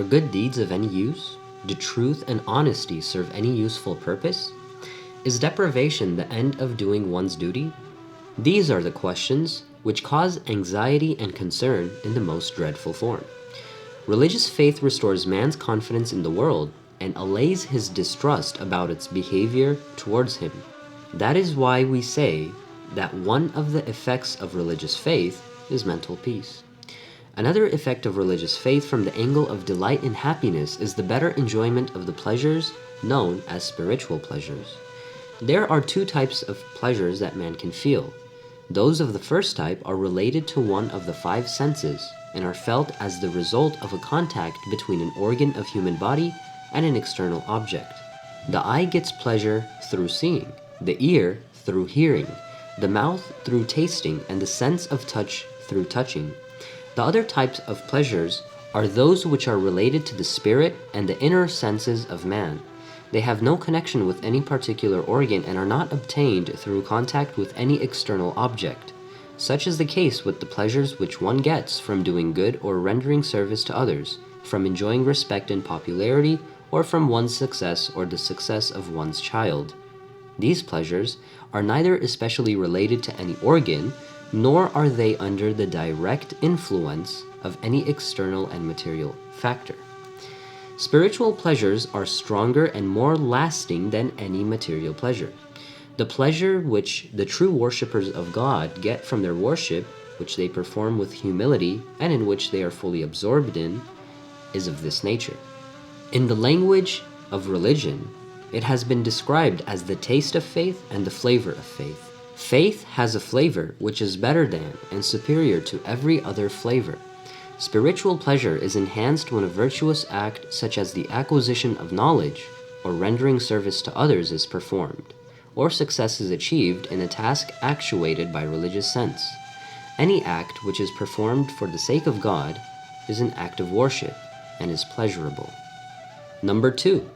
good deeds of any use? Do truth and honesty serve any useful purpose? Is deprivation the end of doing one's duty? These are the questions which cause anxiety and concern in the most dreadful form. Religious faith restores man's confidence in the world and allays his distrust about its behavior towards him. That is why we say that one of the effects of religious faith is mental peace. Another effect of religious faith from the angle of delight and happiness is the better enjoyment of the pleasures known as spiritual pleasures. There are two types of pleasures that man can feel. Those of the first type are related to one of the five senses and are felt as the result of a contact between an organ of human body and an external object. The eye gets pleasure through seeing, the ear through hearing, the mouth through tasting, and the sense of touch through touching. The other types of pleasures are those which are related to the spirit and the inner senses of man. They have no connection with any particular organ and are not obtained through contact with any external object. Such is the case with the pleasures which one gets from doing good or rendering service to others, from enjoying respect and popularity, or from one's success or the success of one's child. These pleasures are neither especially related to any organ, nor are they under the direct influence of any external and material factor. Spiritual pleasures are stronger and more lasting than any material pleasure. The pleasure which the true worshippers of God get from their worship, which they perform with humility and in which they are fully absorbed in, is of this nature. In the language of religion, it has been described as the taste of faith and the flavor of faith. Faith has a flavor which is better than and superior to every other flavor. Spiritual pleasure is enhanced when a virtuous act such as the acquisition of knowledge or rendering service to others is performed, or success is achieved in a task actuated by religious sense. Any act which is performed for the sake of God is an act of worship and is pleasurable. Number 2.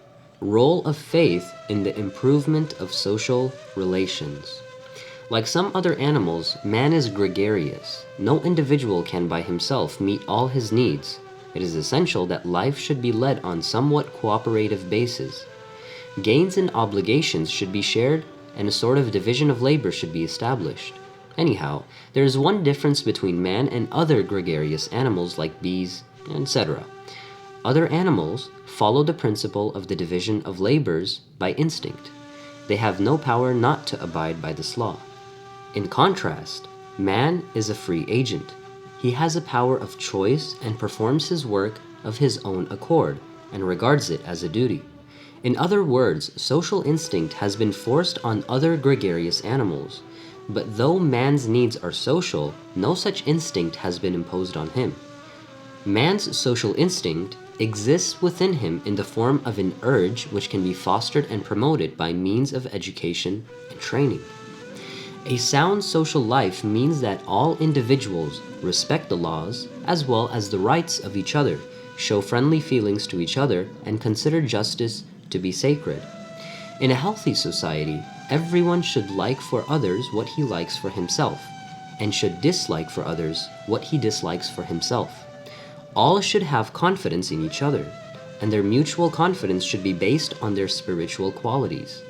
Role of faith in the improvement of social relations. Like some other animals, man is gregarious. No individual can by himself meet all his needs. It is essential that life should be led on somewhat cooperative basis. Gains and obligations should be shared, and a sort of division of labor should be established. Anyhow, there is one difference between man and other gregarious animals like bees, etc. Other animals follow the principle of the division of labors by instinct. They have no power not to abide by this law. In contrast, man is a free agent. He has a power of choice and performs his work of his own accord and regards it as a duty. In other words, social instinct has been forced on other gregarious animals, but though man's needs are social, no such instinct has been imposed on him. Man's social instinct exists within him in the form of an urge which can be fostered and promoted by means of education and training. A sound social life means that all individuals respect the laws as well as the rights of each other, show friendly feelings to each other, and consider justice to be sacred. In a healthy society, everyone should like for others what he likes for himself, and should dislike for others what he dislikes for himself. All should have confidence in each other, and their mutual confidence should be based on their spiritual qualities.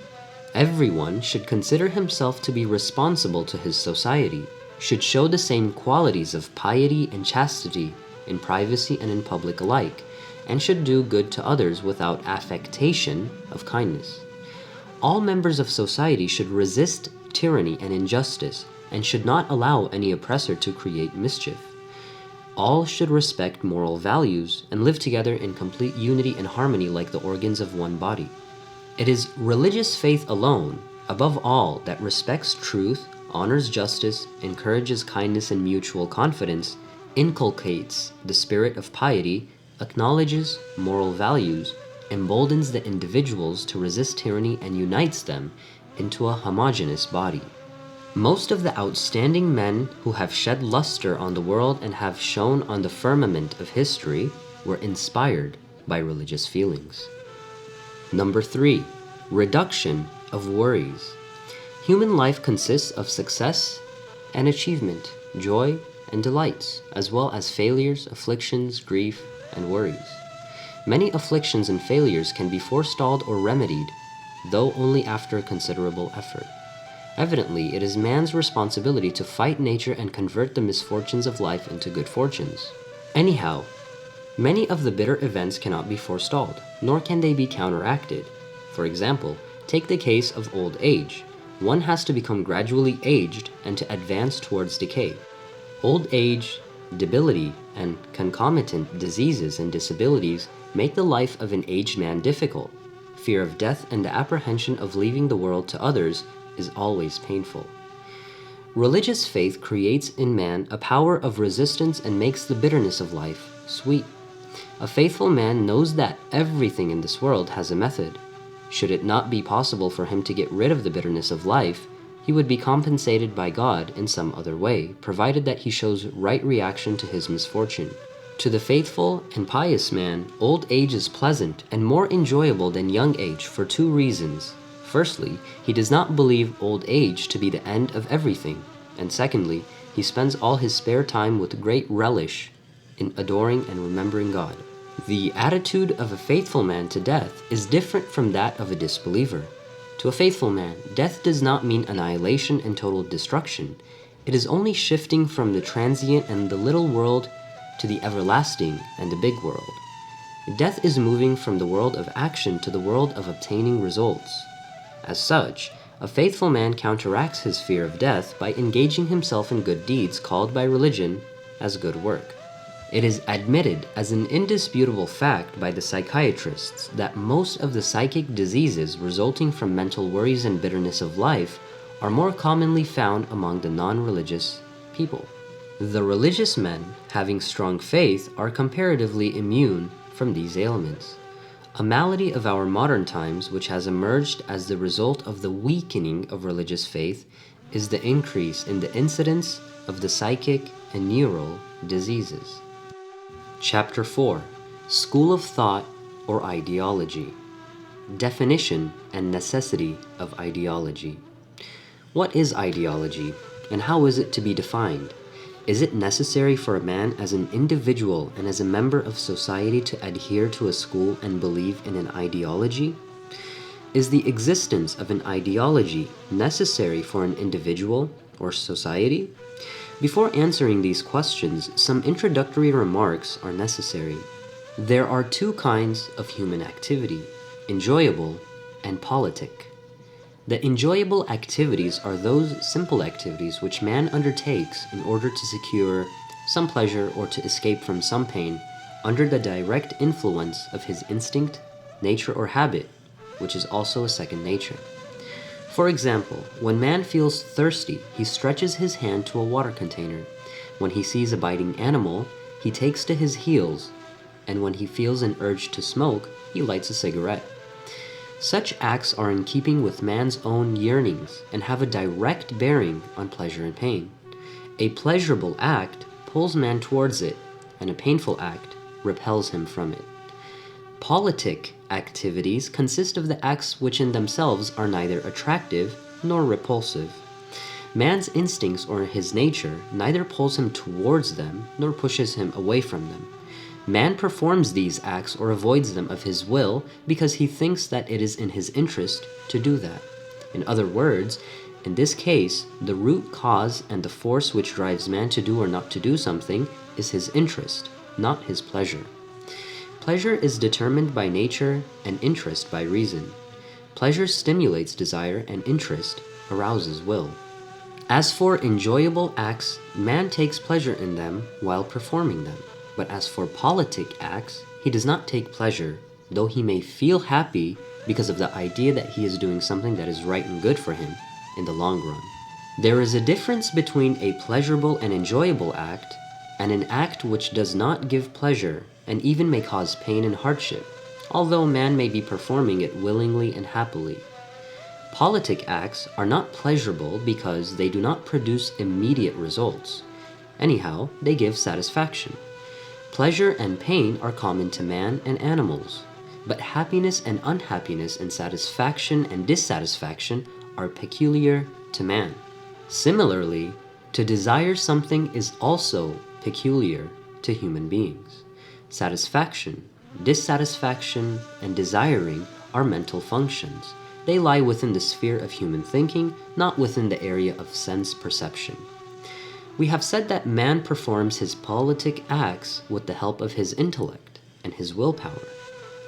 Everyone should consider himself to be responsible to his society, should show the same qualities of piety and chastity in privacy and in public alike, and should do good to others without affectation of kindness. All members of society should resist tyranny and injustice, and should not allow any oppressor to create mischief. All should respect moral values and live together in complete unity and harmony like the organs of one body. It is religious faith alone, above all, that respects truth, honors justice, encourages kindness and mutual confidence, inculcates the spirit of piety, acknowledges moral values, emboldens the individuals to resist tyranny, and unites them into a homogeneous body. Most of the outstanding men who have shed luster on the world and have shone on the firmament of history were inspired by religious feelings. Number 3. Reduction of worries. Human life consists of success and achievement, joy and delights, as well as failures, afflictions, grief, and worries. Many afflictions and failures can be forestalled or remedied, though only after considerable effort. Evidently, it is man's responsibility to fight nature and convert the misfortunes of life into good fortunes. Anyhow, many of the bitter events cannot be forestalled, nor can they be counteracted. For example, take the case of old age. One has to become gradually aged and to advance towards decay. Old age, debility, and concomitant diseases and disabilities make the life of an aged man difficult. Fear of death and the apprehension of leaving the world to others is always painful. Religious faith creates in man a power of resistance and makes the bitterness of life sweet. A faithful man knows that everything in this world has a method. Should it not be possible for him to get rid of the bitterness of life, he would be compensated by God in some other way, provided that he shows right reaction to his misfortune. To the faithful and pious man, old age is pleasant and more enjoyable than young age for 2 reasons. Firstly, he does not believe old age to be the end of everything, and secondly, he spends all his spare time with great relish in adoring and remembering God. The attitude of a faithful man to death is different from that of a disbeliever. To a faithful man, death does not mean annihilation and total destruction. It is only shifting from the transient and the little world to the everlasting and the big world. Death is moving from the world of action to the world of obtaining results. As such, a faithful man counteracts his fear of death by engaging himself in good deeds called by religion as good work. It is admitted as an indisputable fact by the psychiatrists that most of the psychic diseases resulting from mental worries and bitterness of life are more commonly found among the non-religious people. The religious men, having strong faith, are comparatively immune from these ailments. A malady of our modern times, which has emerged as the result of the weakening of religious faith, is the increase in the incidence of the psychic and neural diseases. Chapter 4. School of Thought or Ideology. Definition and necessity of ideology. What is ideology, and how is it to be defined? Is it necessary for a man as an individual and as a member of society to adhere to a school and believe in an ideology? Is the existence of an ideology necessary for an individual or society? Before answering these questions, some introductory remarks are necessary. There are 2 kinds of human activity, enjoyable and politic. The enjoyable activities are those simple activities which man undertakes in order to secure some pleasure or to escape from some pain under the direct influence of his instinct, nature, or habit, which is also a second nature. For example, when man feels thirsty, he stretches his hand to a water container. When he sees a biting animal, he takes to his heels, and when he feels an urge to smoke, he lights a cigarette. Such acts are in keeping with man's own yearnings and have a direct bearing on pleasure and pain. A pleasurable act pulls man towards it, and a painful act repels him from it. Politic activities consist of the acts which in themselves are neither attractive nor repulsive. Man's instincts or his nature neither pulls him towards them nor pushes him away from them. Man performs these acts or avoids them of his will because he thinks that it is in his interest to do that. In other words, in this case, the root cause and the force which drives man to do or not to do something is his interest, not his pleasure. Pleasure is determined by nature and interest by reason. Pleasure stimulates desire and interest arouses will. As for enjoyable acts, man takes pleasure in them while performing them. But as for politic acts, he does not take pleasure, though he may feel happy because of the idea that he is doing something that is right and good for him in the long run. There is a difference between a pleasurable and enjoyable act and an act which does not give pleasure and even may cause pain and hardship, although man may be performing it willingly and happily. Politic acts are not pleasurable because they do not produce immediate results. Anyhow, they give satisfaction. Pleasure and pain are common to man and animals, but happiness and unhappiness and satisfaction and dissatisfaction are peculiar to man. Similarly, to desire something is also peculiar to human beings. Satisfaction, dissatisfaction, and desiring are mental functions. They lie within the sphere of human thinking, not within the area of sense perception. We have said that man performs his politic acts with the help of his intellect and his willpower.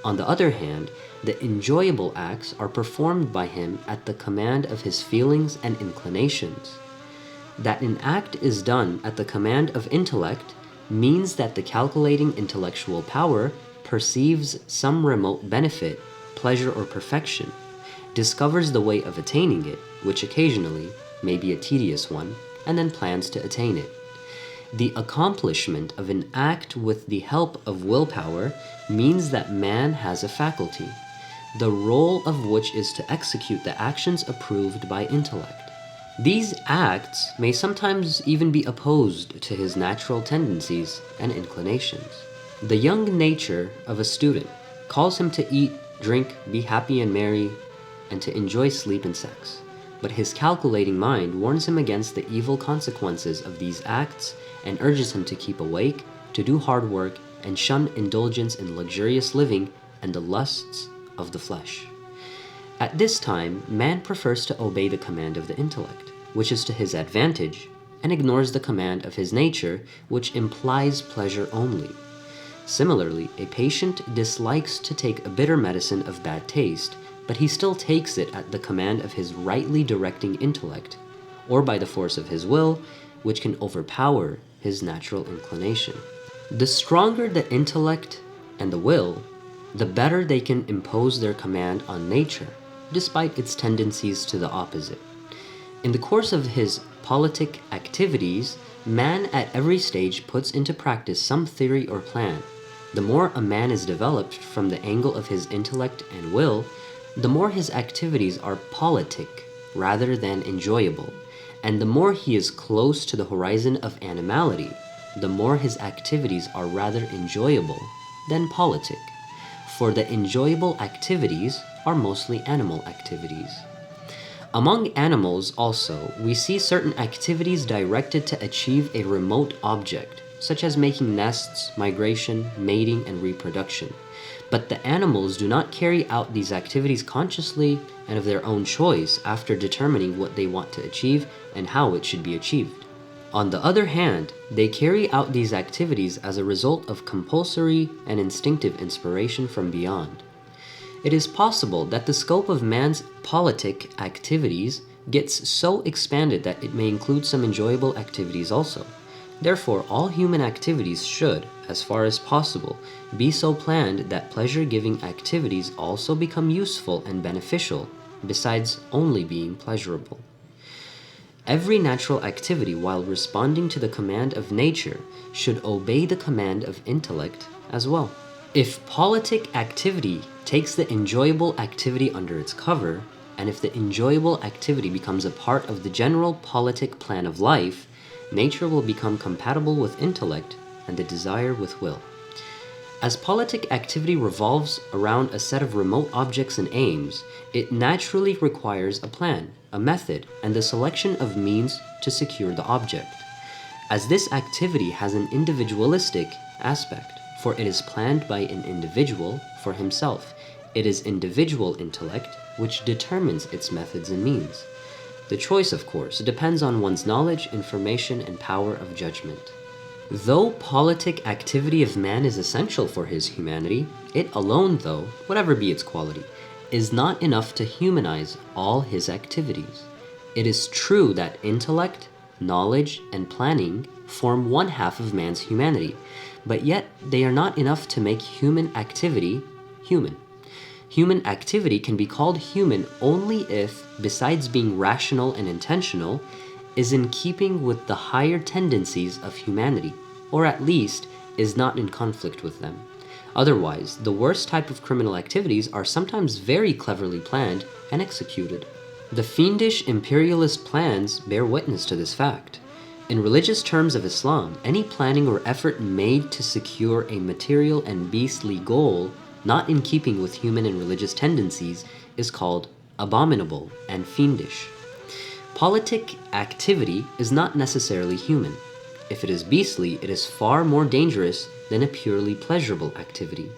On the other hand, the enjoyable acts are performed by him at the command of his feelings and inclinations. That an act is done at the command of intellect means that the calculating intellectual power perceives some remote benefit, pleasure, or perfection, discovers the way of attaining it, which occasionally may be a tedious one, and then plans to attain it. The accomplishment of an act with the help of willpower means that man has a faculty, the role of which is to execute the actions approved by intellect. These acts may sometimes even be opposed to his natural tendencies and inclinations. The young nature of a student calls him to eat, drink, be happy and merry, and to enjoy sleep and sex. But his calculating mind warns him against the evil consequences of these acts and urges him to keep awake, to do hard work, and shun indulgence in luxurious living and the lusts of the flesh. At this time, man prefers to obey the command of the intellect, which is to his advantage, and ignores the command of his nature, which implies pleasure only. Similarly, a patient dislikes to take a bitter medicine of bad taste, but he still takes it at the command of his rightly directing intellect, or by the force of his will, which can overpower his natural inclination. The stronger the intellect and the will, the better they can impose their command on nature, despite its tendencies to the opposite. In the course of his politic activities, man at every stage puts into practice some theory or plan. The more a man is developed from the angle of his intellect and will, the more his activities are politic rather than enjoyable, and the more he is close to the horizon of animality, the more his activities are rather enjoyable than politic, for the enjoyable activities are mostly animal activities. Among animals also, we see certain activities directed to achieve a remote object, such as making nests, migration, mating, and reproduction. But the animals do not carry out these activities consciously and of their own choice after determining what they want to achieve and how it should be achieved. On the other hand, they carry out these activities as a result of compulsory and instinctive inspiration from beyond. It is possible that the scope of man's politic activities gets so expanded that it may include some enjoyable activities also. Therefore, all human activities should, as far as possible, be so planned that pleasure-giving activities also become useful and beneficial, besides only being pleasurable. Every natural activity, while responding to the command of nature, should obey the command of intellect as well. If politic activity takes the enjoyable activity under its cover, and if the enjoyable activity becomes a part of the general politic plan of life, nature will become compatible with intellect and the desire with will. As politic activity revolves around a set of remote objects and aims, it naturally requires a plan, a method, and the selection of means to secure the object. As this activity has an individualistic aspect, for it is planned by an individual for himself, it is individual intellect which determines its methods and means. The choice, of course, depends on one's knowledge, information, and power of judgment. Though politic activity of man is essential for his humanity, it alone, though, whatever be its quality, is not enough to humanize all his activities. It is true that intellect, knowledge, and planning form one half of man's humanity, but yet they are not enough to make human activity human. Human activity can be called human only if, besides being rational and intentional, is in keeping with the higher tendencies of humanity, or at least is not in conflict with them. Otherwise, the worst type of criminal activities are sometimes very cleverly planned and executed. The fiendish imperialist plans bear witness to this fact. In religious terms of Islam, any planning or effort made to secure a material and beastly goal not in keeping with human and religious tendencies is called abominable and fiendish. Politic activity is not necessarily human. If it is beastly, it is far more dangerous than a purely pleasurable activity.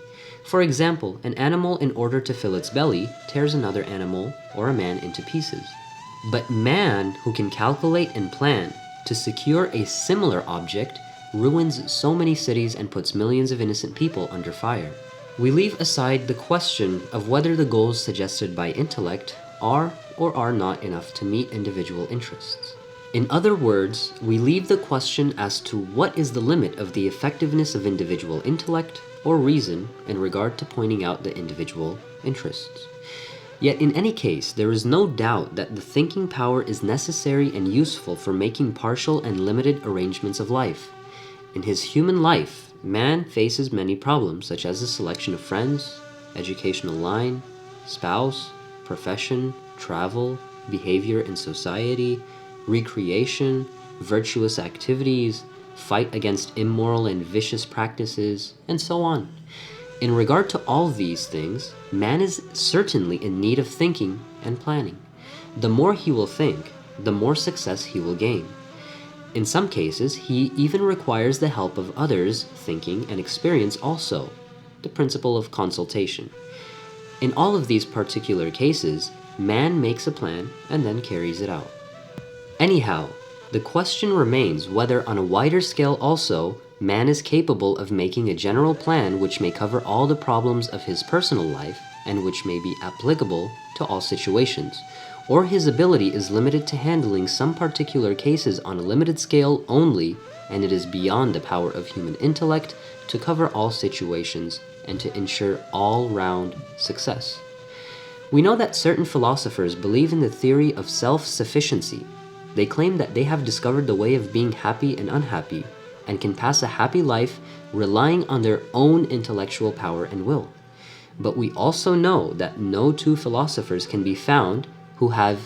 For example, an animal, in order to fill its belly, tears another animal or a man into pieces. But man, who can calculate and plan to secure a similar object, ruins so many cities and puts millions of innocent people under fire. We leave aside the question of whether the goals suggested by intellect are or are not enough to meet individual interests. In other words, we leave the question as to what is the limit of the effectiveness of individual intellect or reason in regard to pointing out the individual interests. Yet in any case, there is no doubt that the thinking power is necessary and useful for making partial and limited arrangements of life. In his human life, man faces many problems, such as the selection of friends, educational line, spouse, profession, travel, behavior in society, recreation, virtuous activities, fight against immoral and vicious practices, and so on. In regard to all these things, man is certainly in need of thinking and planning. The more he will think, the more success he will gain. In some cases, he even requires the help of others' thinking and experience also, the principle of consultation. In all of these particular cases, man makes a plan and then carries it out. Anyhow, the question remains whether on a wider scale also, man is capable of making a general plan which may cover all the problems of his personal life and which may be applicable to all situations, or his ability is limited to handling some particular cases on a limited scale only, and it is beyond the power of human intellect to cover all situations and to ensure all-round success. We know that certain philosophers believe in the theory of self-sufficiency. They claim that they have discovered the way of being happy and unhappy, and can pass a happy life relying on their own intellectual power and will. But we also know that no two philosophers can be found who have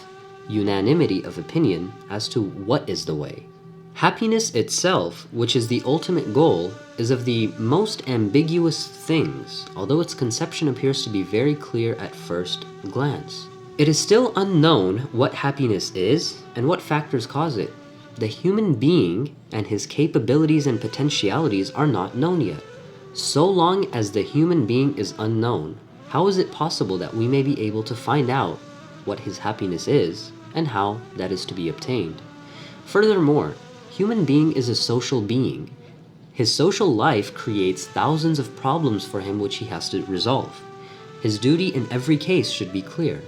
unanimity of opinion as to what is the way. Happiness itself, which is the ultimate goal, is of the most ambiguous things, although its conception appears to be very clear at first glance. It is still unknown what happiness is and what factors cause it. The human being and his capabilities and potentialities are not known yet. So long as the human being is unknown, how is it possible that we may be able to find out what his happiness is and how that is to be obtained? Furthermore, human being is a social being. His social life creates thousands of problems for him which he has to resolve. His duty in every case should be clear.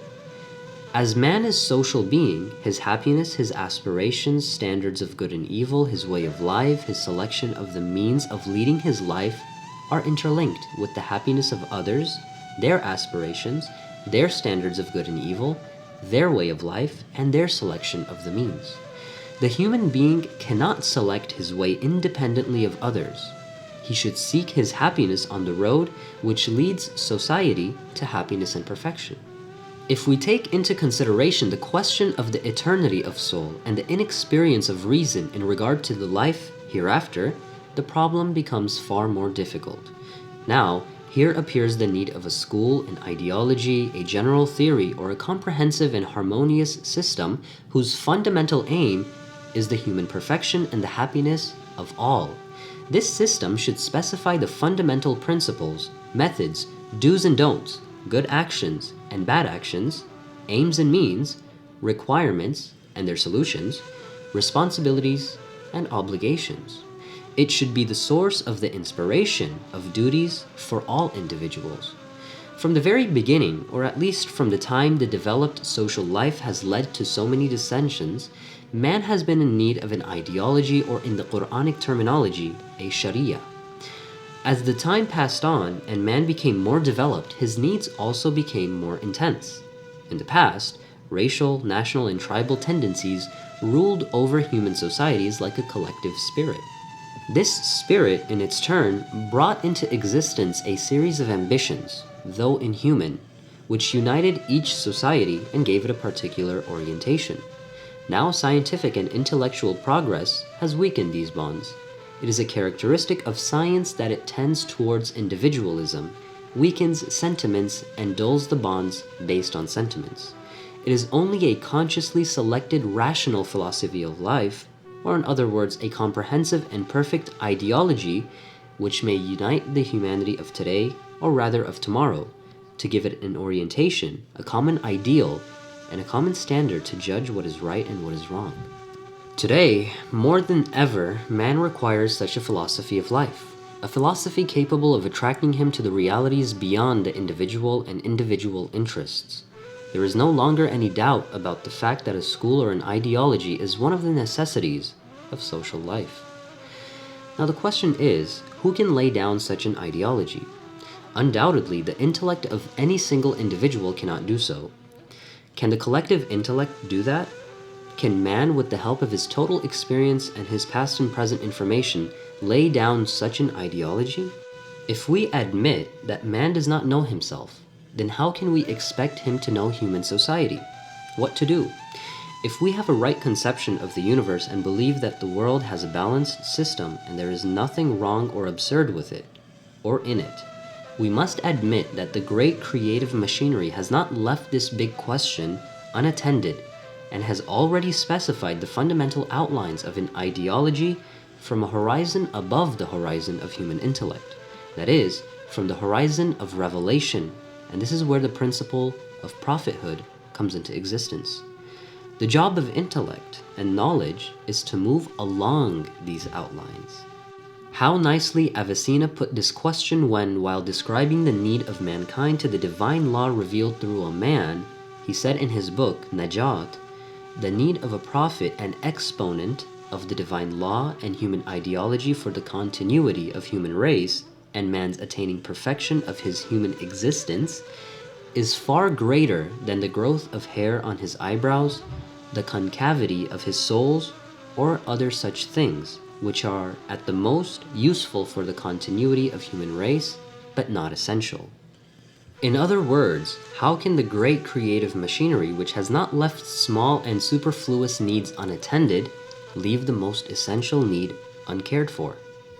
As man is social being, his happiness, his aspirations, standards of good and evil, his way of life, his selection of the means of leading his life are interlinked with the happiness of others, their aspirations, their standards of good and evil, their way of life, and their selection of the means. The human being cannot select his way independently of others. He should seek his happiness on the road which leads society to happiness and perfection. If we take into consideration the question of the eternity of soul and the inexperience of reason in regard to the life hereafter, the problem becomes far more difficult. Now, here appears the need of a school, an ideology, a general theory, or a comprehensive and harmonious system whose fundamental aim is the human perfection and the happiness of all. This system should specify the fundamental principles, methods, do's and don'ts, good actions and bad actions, aims and means, requirements and their solutions, responsibilities and obligations. It should be the source of the inspiration of duties for all individuals. From the very beginning, or at least from the time the developed social life has led to so many dissensions, man has been in need of an ideology, or in the Quranic terminology, a Sharia. As the time passed on and man became more developed, his needs also became more intense. In the past, racial, national, and tribal tendencies ruled over human societies like a collective spirit. This spirit, in its turn, brought into existence a series of ambitions, though inhuman, which united each society and gave it a particular orientation. Now scientific and intellectual progress has weakened these bonds. It is a characteristic of science that it tends towards individualism, weakens sentiments, and dulls the bonds based on sentiments. It is only a consciously selected rational philosophy of life, or in other words, a comprehensive and perfect ideology, which may unite the humanity of today, or rather of tomorrow, to give it an orientation, a common ideal, and a common standard to judge what is right and what is wrong. Today, more than ever, man requires such a philosophy of life, a philosophy capable of attracting him to the realities beyond the individual and individual interests. There is no longer any doubt about the fact that a school or an ideology is one of the necessities of social life. Now the question is, who can lay down such an ideology? Undoubtedly, the intellect of any single individual cannot do so. Can the collective intellect do that? Can man, with the help of his total experience and his past and present information, lay down such an ideology? If we admit that man does not know himself, then how can we expect him to know human society? What to do? If we have a right conception of the universe and believe that the world has a balanced system and there is nothing wrong or absurd with it, or in it, we must admit that the great creative machinery has not left this big question unattended and has already specified the fundamental outlines of an ideology from a horizon above the horizon of human intellect, that is, from the horizon of revelation. And this is where the principle of prophethood comes into existence. The job of intellect and knowledge is to move along these outlines. How nicely Avicenna put this question when, while describing the need of mankind to the divine law revealed through a man, he said in his book, Najat, the need of a prophet and exponent of the divine law and human ideology for the continuity of human race and man's attaining perfection of his human existence is far greater than the growth of hair on his eyebrows, the concavity of his soles, or other such things, which are at the most useful for the continuity of human race, but not essential. In other words, how can the great creative machinery, which has not left small and superfluous needs unattended, leave the most essential need uncared for?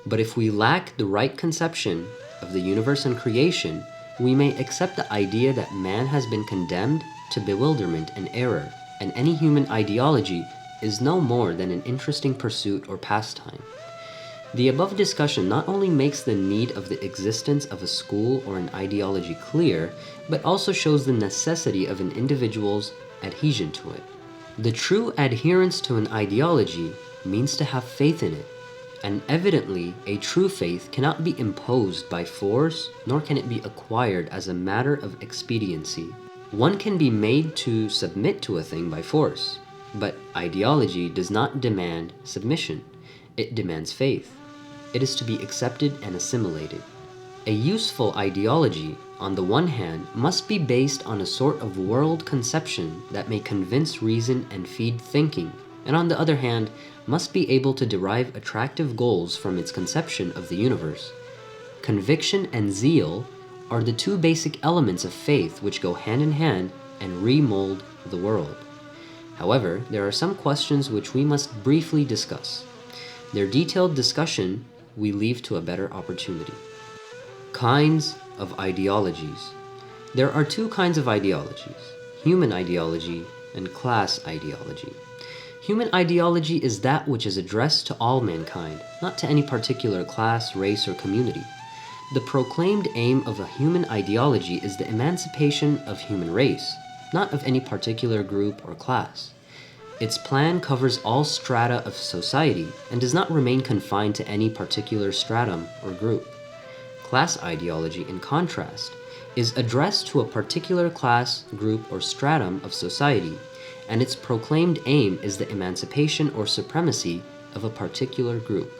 But if we lack the right conception of the universe and creation, we may accept the idea that man has been condemned to bewilderment and error, and any human ideology is no more than an interesting pursuit or pastime. The above discussion not only makes the need of the existence of a school or an ideology clear, but also shows the necessity of an individual's adhesion to it. The true adherence to an ideology means to have faith in it. And evidently, a true faith cannot be imposed by force, nor can it be acquired as a matter of expediency. One can be made to submit to a thing by force, but ideology does not demand submission. It demands faith. It is to be accepted and assimilated. A useful ideology, on the one hand, must be based on a sort of world conception that may convince reason and feed thinking, and on the other hand, must be able to derive attractive goals from its conception of the universe. Conviction and zeal are the two basic elements of faith which go hand in hand and remold the world. However, there are some questions which we must briefly discuss. Their detailed discussion we leave to a better opportunity. Kinds of ideologies. There are two kinds of ideologies: human ideology and class ideology. Human ideology is that which is addressed to all mankind, not to any particular class, race, or community. The proclaimed aim of a human ideology is the emancipation of human race, not of any particular group or class. Its plan covers all strata of society and does not remain confined to any particular stratum or group. Class ideology, in contrast, is addressed to a particular class, group, or stratum of society, and its proclaimed aim is the emancipation or supremacy of a particular group.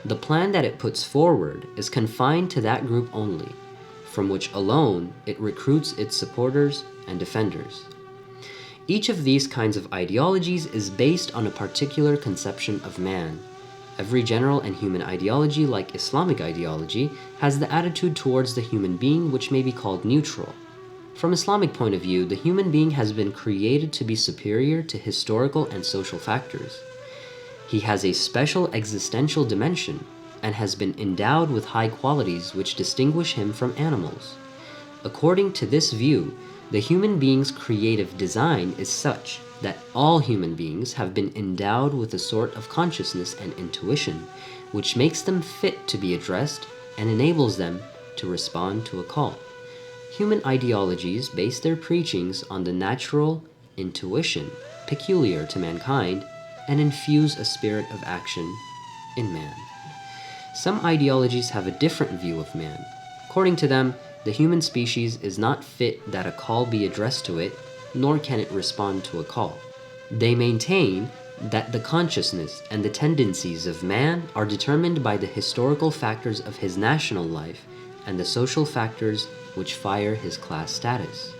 The plan that it puts forward is confined to that group only, from which alone it recruits its supporters and defenders. Each of these kinds of ideologies is based on a particular conception of man. Every general and human ideology, like Islamic ideology, has the attitude towards the human being which may be called neutral. From Islamic point of view, the human being has been created to be superior to historical and social factors. He has a special existential dimension and has been endowed with high qualities which distinguish him from animals. According to this view, the human being's creative design is such that all human beings have been endowed with a sort of consciousness and intuition, which makes them fit to be addressed and enables them to respond to a call. Human ideologies base their preachings on the natural intuition peculiar to mankind and infuse a spirit of action in man. Some ideologies have a different view of man. According to them, the human species is not fit that a call be addressed to it, nor can it respond to a call. They maintain that the consciousness and the tendencies of man are determined by the historical factors of his national life and the social factors which fire his class status.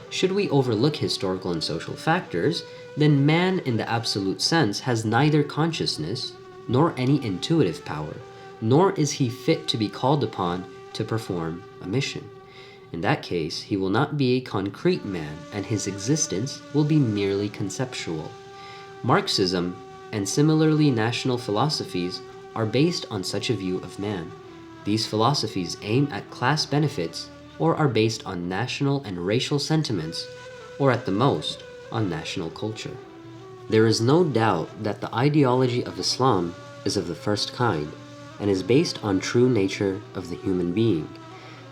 Should we overlook historical and social factors, then man in the absolute sense has neither consciousness nor any intuitive power, nor is he fit to be called upon to perform a mission. In that case, he will not be a concrete man, and his existence will be merely conceptual. Marxism and similarly national philosophies are based on such a view of man. These philosophies aim at class benefits or are based on national and racial sentiments, or at the most, on national culture. There is no doubt that the ideology of Islam is of the first kind and is based on true nature of the human being.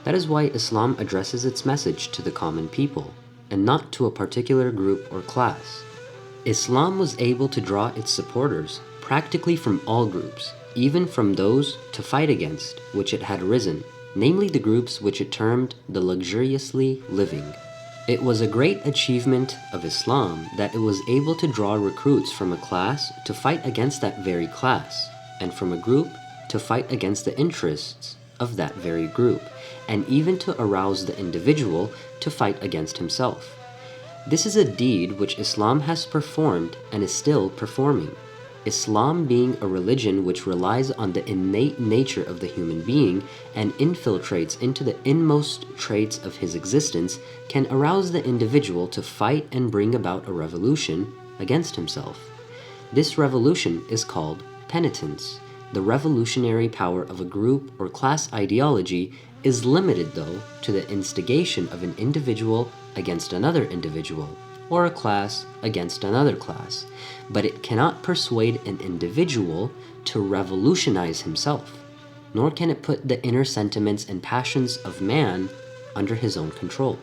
That is why Islam addresses its message to the common people, and not to a particular group or class. Islam was able to draw its supporters practically from all groups, even from those to fight against which it had risen, namely the groups which it termed the luxuriously living. It was a great achievement of Islam that it was able to draw recruits from a class to fight against that very class, and from a group to fight against the interests of that very group, and even to arouse the individual to fight against himself. This is a deed which Islam has performed and is still performing. Islam, being a religion which relies on the innate nature of the human being and infiltrates into the inmost traits of his existence, can arouse the individual to fight and bring about a revolution against himself. This revolution is called penitence. The revolutionary power of a group or class ideology is limited, though, to the instigation of an individual against another individual, or a class against another class, but it cannot persuade an individual to revolutionize himself, nor can it put the inner sentiments and passions of man under his own control.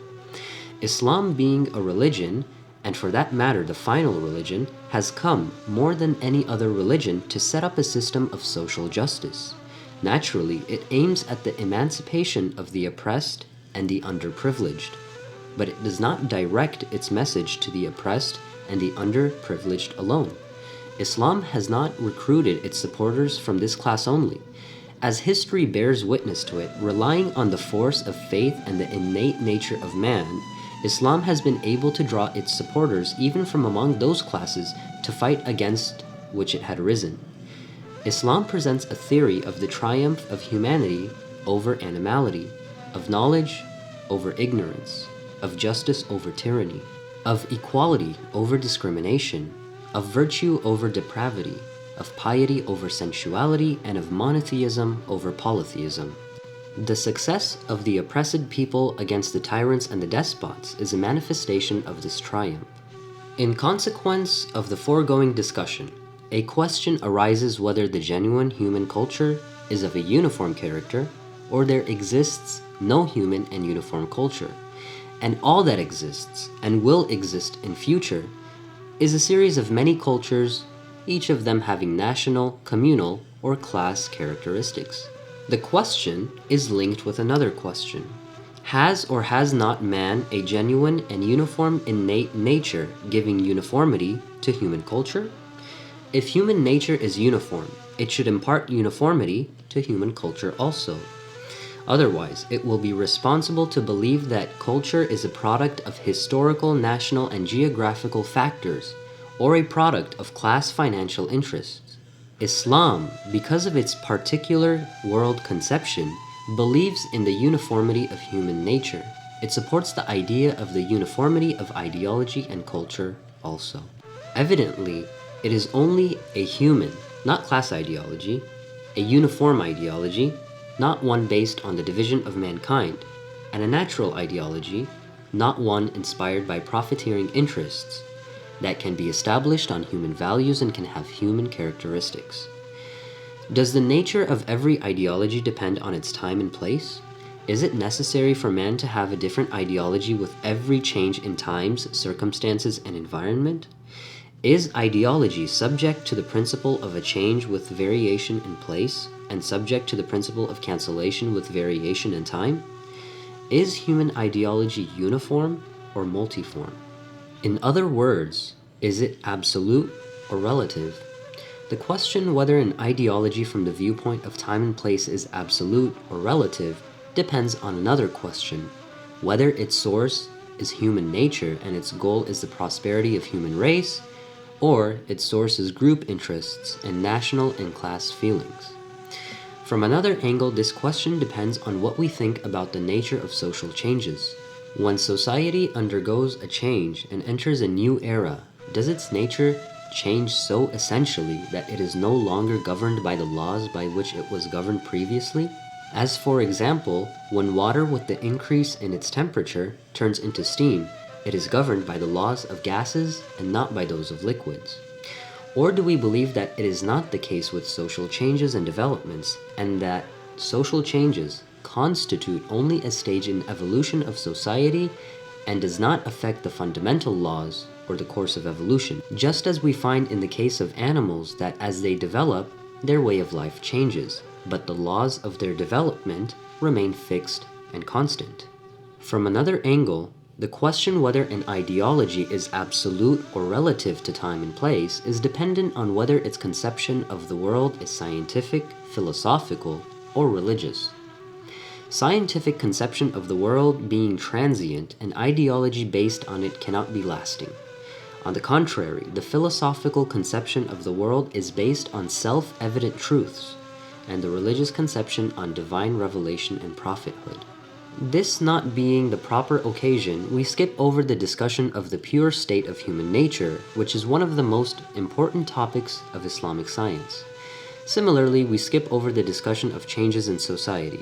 Islam, being a religion, and for that matter the final religion, has come, more than any other religion, to set up a system of social justice. Naturally, it aims at the emancipation of the oppressed and the underprivileged, but it does not direct its message to the oppressed and the underprivileged alone. Islam has not recruited its supporters from this class only. As history bears witness to it, relying on the force of faith and the innate nature of man, Islam has been able to draw its supporters even from among those classes to fight against which it had risen. Islam presents a theory of the triumph of humanity over animality, of knowledge over ignorance, of justice over tyranny, of equality over discrimination, of virtue over depravity, of piety over sensuality, and of monotheism over polytheism. The success of the oppressed people against the tyrants and the despots is a manifestation of this triumph. In consequence of the foregoing discussion, a question arises whether the genuine human culture is of a uniform character, or there exists no human and uniform culture, and all that exists and will exist in future is a series of many cultures, each of them having national, communal, or class characteristics. The question is linked with another question. Has or has not man a genuine and uniform innate nature giving uniformity to human culture? If human nature is uniform, it should impart uniformity to human culture also. Otherwise, it will be responsible to believe that culture is a product of historical, national, and geographical factors, or a product of class financial interests. Islam, because of its particular world conception, believes in the uniformity of human nature. It supports the idea of the uniformity of ideology and culture also. Evidently, it is only a human, not class ideology, a uniform ideology, not one based on the division of mankind, and a natural ideology, not one inspired by profiteering interests, that can be established on human values and can have human characteristics. Does the nature of every ideology depend on its time and place? Is it necessary for man to have a different ideology with every change in times, circumstances, and environment? Is ideology subject to the principle of a change with variation in place, and subject to the principle of cancellation with variation in time? Is human ideology uniform or multiform? In other words, is it absolute or relative? The question whether an ideology from the viewpoint of time and place is absolute or relative depends on another question, whether its source is human nature and its goal is the prosperity of human race, or its source is group interests and national and class feelings. From another angle, this question depends on what we think about the nature of social changes. When society undergoes a change and enters a new era, does its nature change so essentially that it is no longer governed by the laws by which it was governed previously? As for example, when water with the increase in its temperature turns into steam, it is governed by the laws of gases and not by those of liquids. Or do we believe that it is not the case with social changes and developments, and that social changes constitute only a stage in evolution of society and does not affect the fundamental laws or the course of evolution, just as we find in the case of animals that as they develop, their way of life changes, but the laws of their development remain fixed and constant. From another angle, the question whether an ideology is absolute or relative to time and place is dependent on whether its conception of the world is scientific, philosophical, or religious. Scientific conception of the world being transient, an ideology based on it cannot be lasting. On the contrary, the philosophical conception of the world is based on self-evident truths, and the religious conception on divine revelation and prophethood. This not being the proper occasion, we skip over the discussion of the pure state of human nature, which is one of the most important topics of Islamic science. Similarly, we skip over the discussion of changes in society.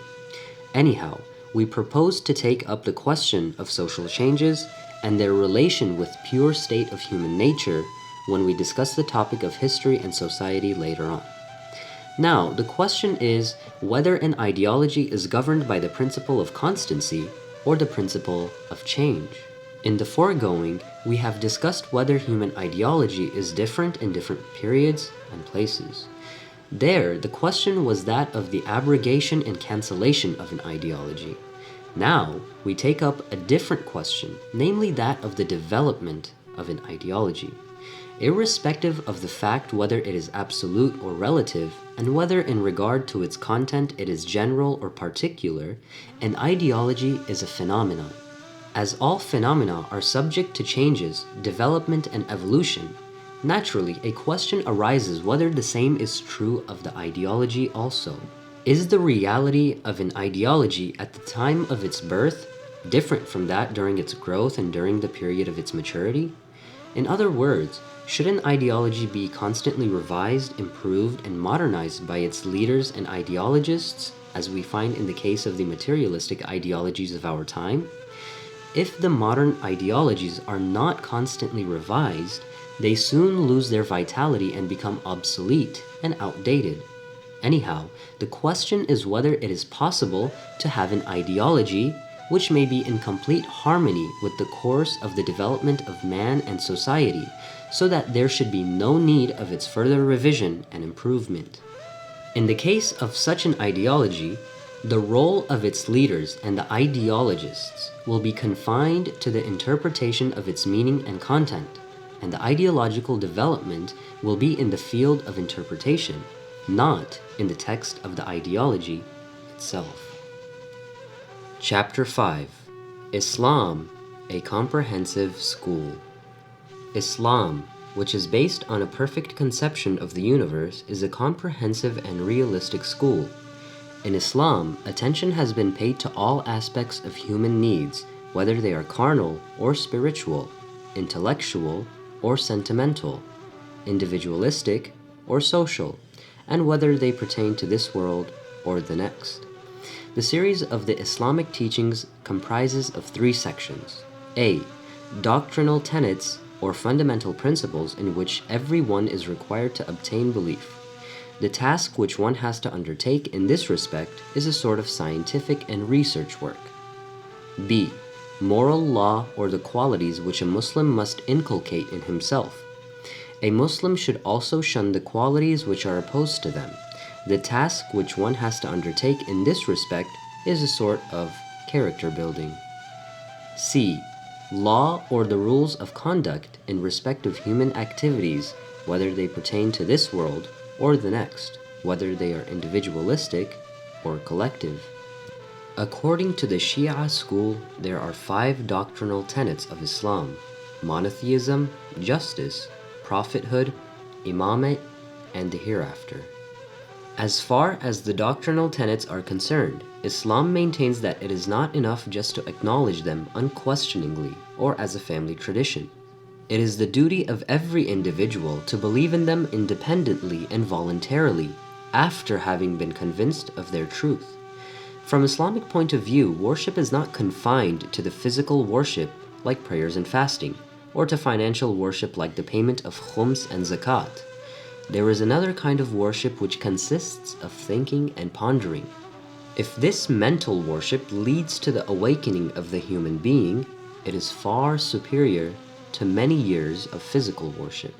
Anyhow, we propose to take up the question of social changes and their relation with pure state of human nature when we discuss the topic of history and society later on. Now, the question is whether an ideology is governed by the principle of constancy or the principle of change. In the foregoing, we have discussed whether human ideology is different in different periods and places. There, the question was that of the abrogation and cancellation of an ideology. Now, we take up a different question, namely that of the development of an ideology. Irrespective of the fact whether it is absolute or relative, and whether in regard to its content it is general or particular, an ideology is a phenomenon. As all phenomena are subject to changes, development, and evolution, naturally a question arises whether the same is true of the ideology also. Is the reality of an ideology at the time of its birth different from that during its growth and during the period of its maturity? In other words, should an ideology be constantly revised, improved, and modernized by its leaders and ideologists, as we find in the case of the materialistic ideologies of our time? If the modern ideologies are not constantly revised, they soon lose their vitality and become obsolete and outdated. Anyhow, the question is whether it is possible to have an ideology which may be in complete harmony with the course of the development of man and society, so that there should be no need of its further revision and improvement. In the case of such an ideology, the role of its leaders and the ideologists will be confined to the interpretation of its meaning and content, and the ideological development will be in the field of interpretation, not in the text of the ideology itself. Chapter 5. Islam, a Comprehensive School. Islam, which is based on a perfect conception of the universe, is a comprehensive and realistic school. In Islam, attention has been paid to all aspects of human needs, whether they are carnal or spiritual, intellectual or sentimental, individualistic or social, and whether they pertain to this world or the next. The series of the Islamic teachings comprises of 3 sections. A. Doctrinal tenets, or fundamental principles in which everyone is required to obtain belief. The task which one has to undertake in this respect is a sort of scientific and research work. B. Moral law, or the qualities which a Muslim must inculcate in himself. A Muslim should also shun the qualities which are opposed to them. The task which one has to undertake in this respect is a sort of character building. C. Law, or the rules of conduct in respect of human activities, whether they pertain to this world or the next, whether they are individualistic or collective. According to the Shia school, there are 5 doctrinal tenets of Islam: monotheism, justice, prophethood, imamate, and the hereafter. As far as the doctrinal tenets are concerned, Islam maintains that it is not enough just to acknowledge them unquestioningly or as a family tradition. It is the duty of every individual to believe in them independently and voluntarily, after having been convinced of their truth. From Islamic point of view, worship is not confined to the physical worship like prayers and fasting, or to financial worship like the payment of khums and zakat. There is another kind of worship which consists of thinking and pondering. If this mental worship leads to the awakening of the human being, it is far superior to many years of physical worship.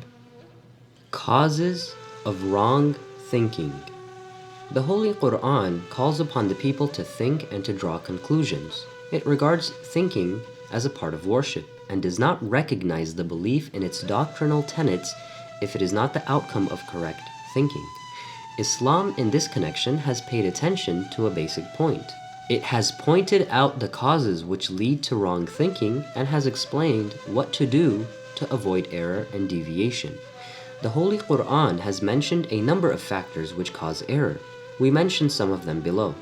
Causes of wrong thinking. The Holy Quran calls upon the people to think and to draw conclusions. It regards thinking as a part of worship and does not recognize the belief in its doctrinal tenets if it is not the outcome of correct thinking. Islam in this connection has paid attention to a basic point. It has pointed out the causes which lead to wrong thinking and has explained what to do to avoid error and deviation. The Holy Quran has mentioned a number of factors which cause error. We mention some of them below.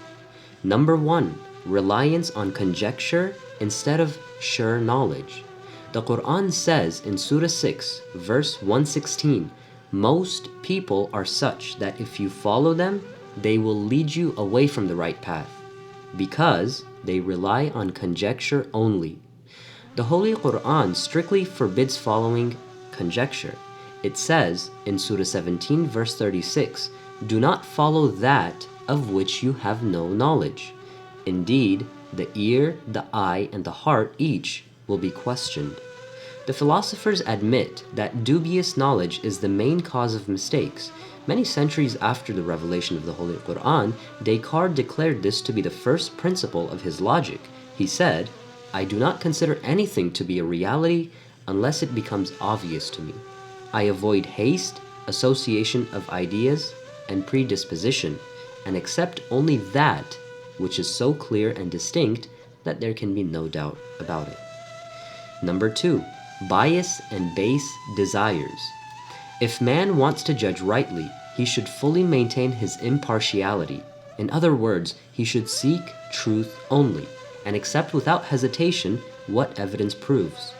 Number 1, reliance on conjecture instead of sure knowledge. The Quran says in Surah 6, verse 116, "Most people are such that if you follow them, they will lead you away from the right path, because they rely on conjecture only." The Holy Quran strictly forbids following conjecture. It says in Surah 17, verse 36, "Do not follow that of which you have no knowledge. Indeed, the ear, the eye, and the heart each will be questioned." The philosophers admit that dubious knowledge is the main cause of mistakes. Many centuries after the revelation of the Holy Quran, Descartes declared this to be the first principle of his logic. He said, "I do not consider anything to be a reality unless it becomes obvious to me. I avoid haste, association of ideas, and predisposition, and accept only that which is so clear and distinct that there can be no doubt about it." Number 2, bias and base desires. If man wants to judge rightly, he should fully maintain his impartiality. In other words, he should seek truth only, and accept without hesitation what evidence proves.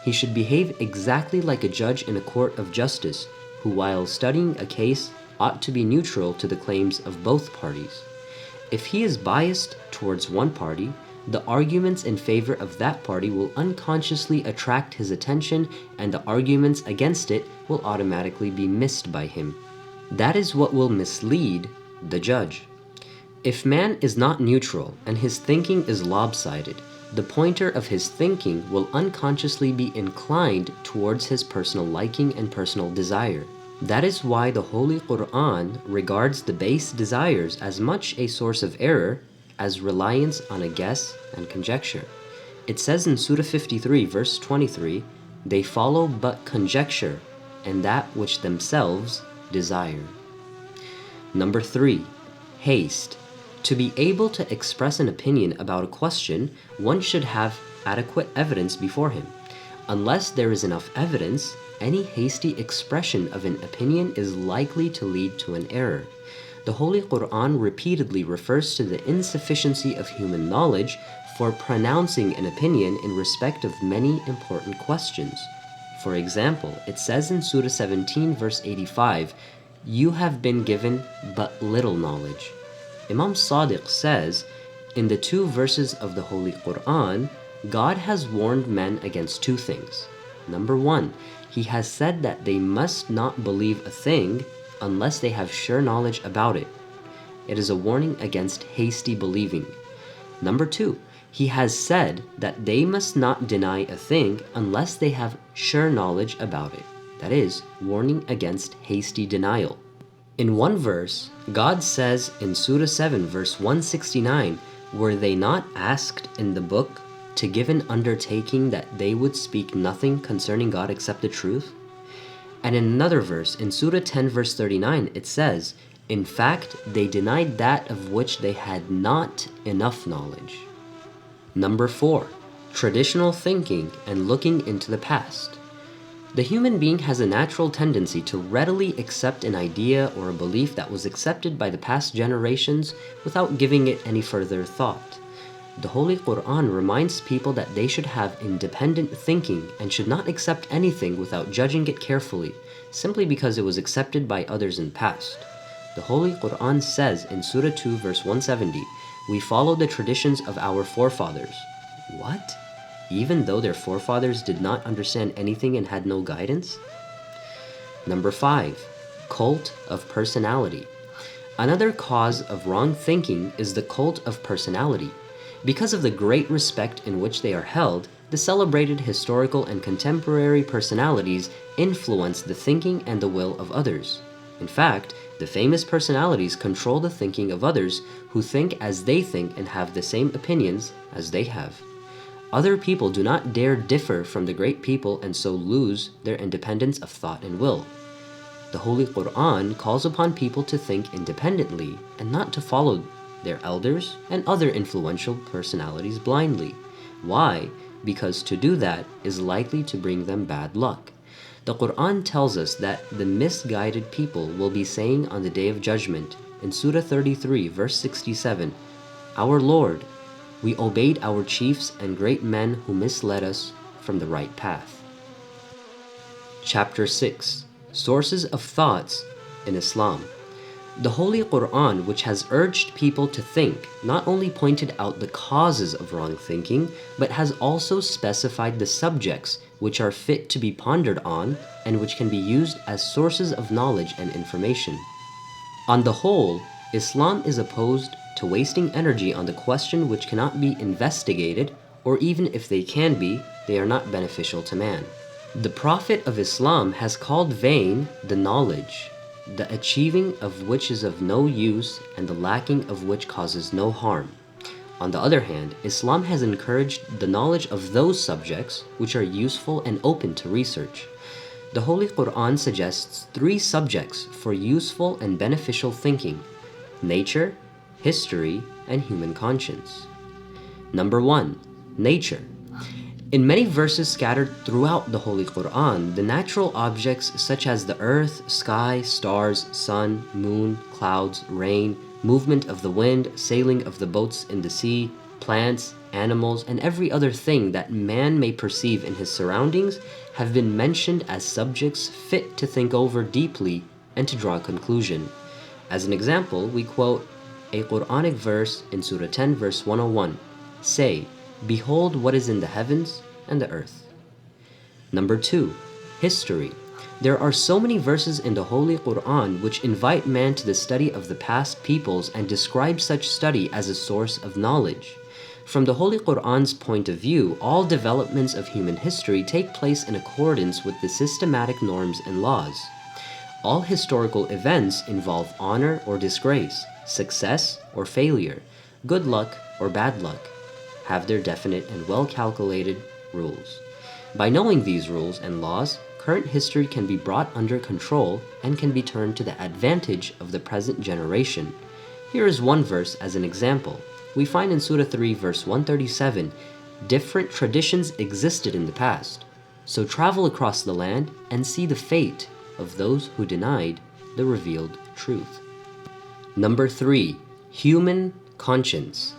He should behave exactly like a judge in a court of justice, who while studying a case ought to be neutral to the claims of both parties. If he is biased towards one party, the arguments in favor of that party will unconsciously attract his attention, and the arguments against it will automatically be missed by him. That is what will mislead the judge. If man is not neutral and his thinking is lopsided, the pointer of his thinking will unconsciously be inclined towards his personal liking and personal desire. That is why the Holy Quran regards the base desires as much a source of error as reliance on a guess and conjecture. It says in Surah 53, verse 23, "They follow but conjecture and that which themselves desire." Number 3, haste. To be able to express an opinion about a question, one should have adequate evidence before him. Unless there is enough evidence, any hasty expression of an opinion is likely to lead to an error. The Holy Quran repeatedly refers to the insufficiency of human knowledge for pronouncing an opinion in respect of many important questions. For example, it says in Surah 17, verse 85, "You have been given but little knowledge." Imam Sadiq says, in the 2 verses of the Holy Quran, God has warned men against 2 things. Number 1, He has said that they must not believe a thing unless they have sure knowledge about it. It is a warning against hasty believing. Number 2, He has said that they must not deny a thing unless they have sure knowledge about it. That is, warning against hasty denial. In one verse, God says in Surah 7, verse 169, "Were they not asked in the book to give an undertaking that they would speak nothing concerning God except the truth?" And in another verse, in Surah 10, verse 39, it says, "In fact, they denied that of which they had not enough knowledge." Number 4, traditional thinking and looking into the past. The human being has a natural tendency to readily accept an idea or a belief that was accepted by the past generations without giving it any further thought. The Holy Quran reminds people that they should have independent thinking and should not accept anything without judging it carefully, simply because it was accepted by others in the past. The Holy Quran says in Surah 2, verse 170, "We follow the traditions of our forefathers." What? Even though their forefathers did not understand anything and had no guidance? Number 5, cult of personality. Another cause of wrong thinking is the cult of personality. Because of the great respect in which they are held, the celebrated historical and contemporary personalities influence the thinking and the will of others. In fact, the famous personalities control the thinking of others who think as they think and have the same opinions as they have. Other people do not dare differ from the great people and so lose their independence of thought and will. The Holy Quran calls upon people to think independently and not to follow their elders and other influential personalities blindly. Why? Because to do that is likely to bring them bad luck. The Quran tells us that the misguided people will be saying on the Day of Judgment in Surah 33, verse 67, "Our Lord, we obeyed our chiefs and great men who misled us from the right path." Chapter 6, Sources of Thoughts in Islam. The Holy Quran, which has urged people to think, not only pointed out the causes of wrong thinking, but has also specified the subjects which are fit to be pondered on and which can be used as sources of knowledge and information. On the whole, Islam is opposed to wasting energy on the question which cannot be investigated, or even if they can be, they are not beneficial to man. The Prophet of Islam has called vain the knowledge, the achieving of which is of no use and the lacking of which causes no harm. On the other hand, Islam has encouraged the knowledge of those subjects which are useful and open to research. The Holy Quran suggests 3 subjects for useful and beneficial thinking: nature, history, and human conscience. Number 1, nature. In many verses scattered throughout the Holy Quran, the natural objects such as the earth, sky, stars, sun, moon, clouds, rain, movement of the wind, sailing of the boats in the sea, plants, animals, and every other thing that man may perceive in his surroundings have been mentioned as subjects fit to think over deeply and to draw a conclusion. As an example, we quote, A Quranic verse in Surah 10 verse 101. Say, behold what is in the heavens and the earth. Number 2. History. There are so many verses in the Holy Quran which invite man to the study of the past peoples and describe such study as a source of knowledge. From the Holy Quran's point of view, all developments of human history take place in accordance with the systematic norms and laws. All historical events involve honor or disgrace, success or failure, good luck or bad luck, have their definite and well-calculated rules. By knowing these rules and laws, current history can be brought under control and can be turned to the advantage of the present generation. Here is one verse as an example. We find in Surah 3 verse 137, different traditions existed in the past. So travel across the land and see the fate of those who denied the revealed truth. Number 3. Human conscience.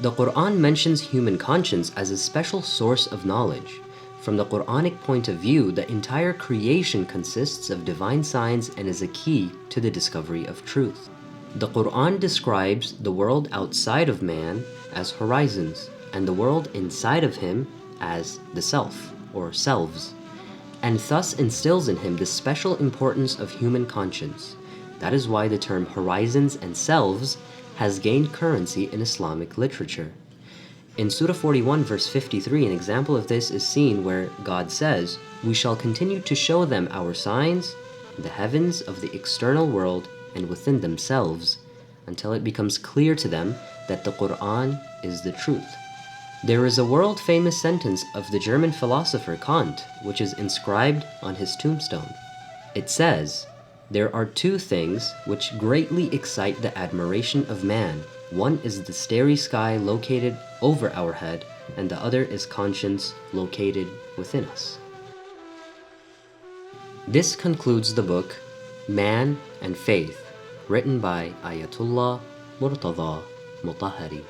The Quran mentions human conscience as a special source of knowledge. From the Quranic point of view, the entire creation consists of divine signs and is a key to the discovery of truth. The Quran describes the world outside of man as horizons, and the world inside of him as the self, or selves, and thus instills in him the special importance of human conscience. That is why the term horizons and selves has gained currency in Islamic literature. In Surah 41 verse 53, an example of this is seen where God says, "We shall continue to show them our signs, the heavens of the external world and within themselves, until it becomes clear to them that the Quran is the truth." There is a world-famous sentence of the German philosopher Kant, which is inscribed on his tombstone. It says, "There are two things which greatly excite the admiration of man. One is the starry sky located over our head, and the other is conscience located within us." This concludes the book Man and Faith, written by Ayatollah Murtadha Mutahhari.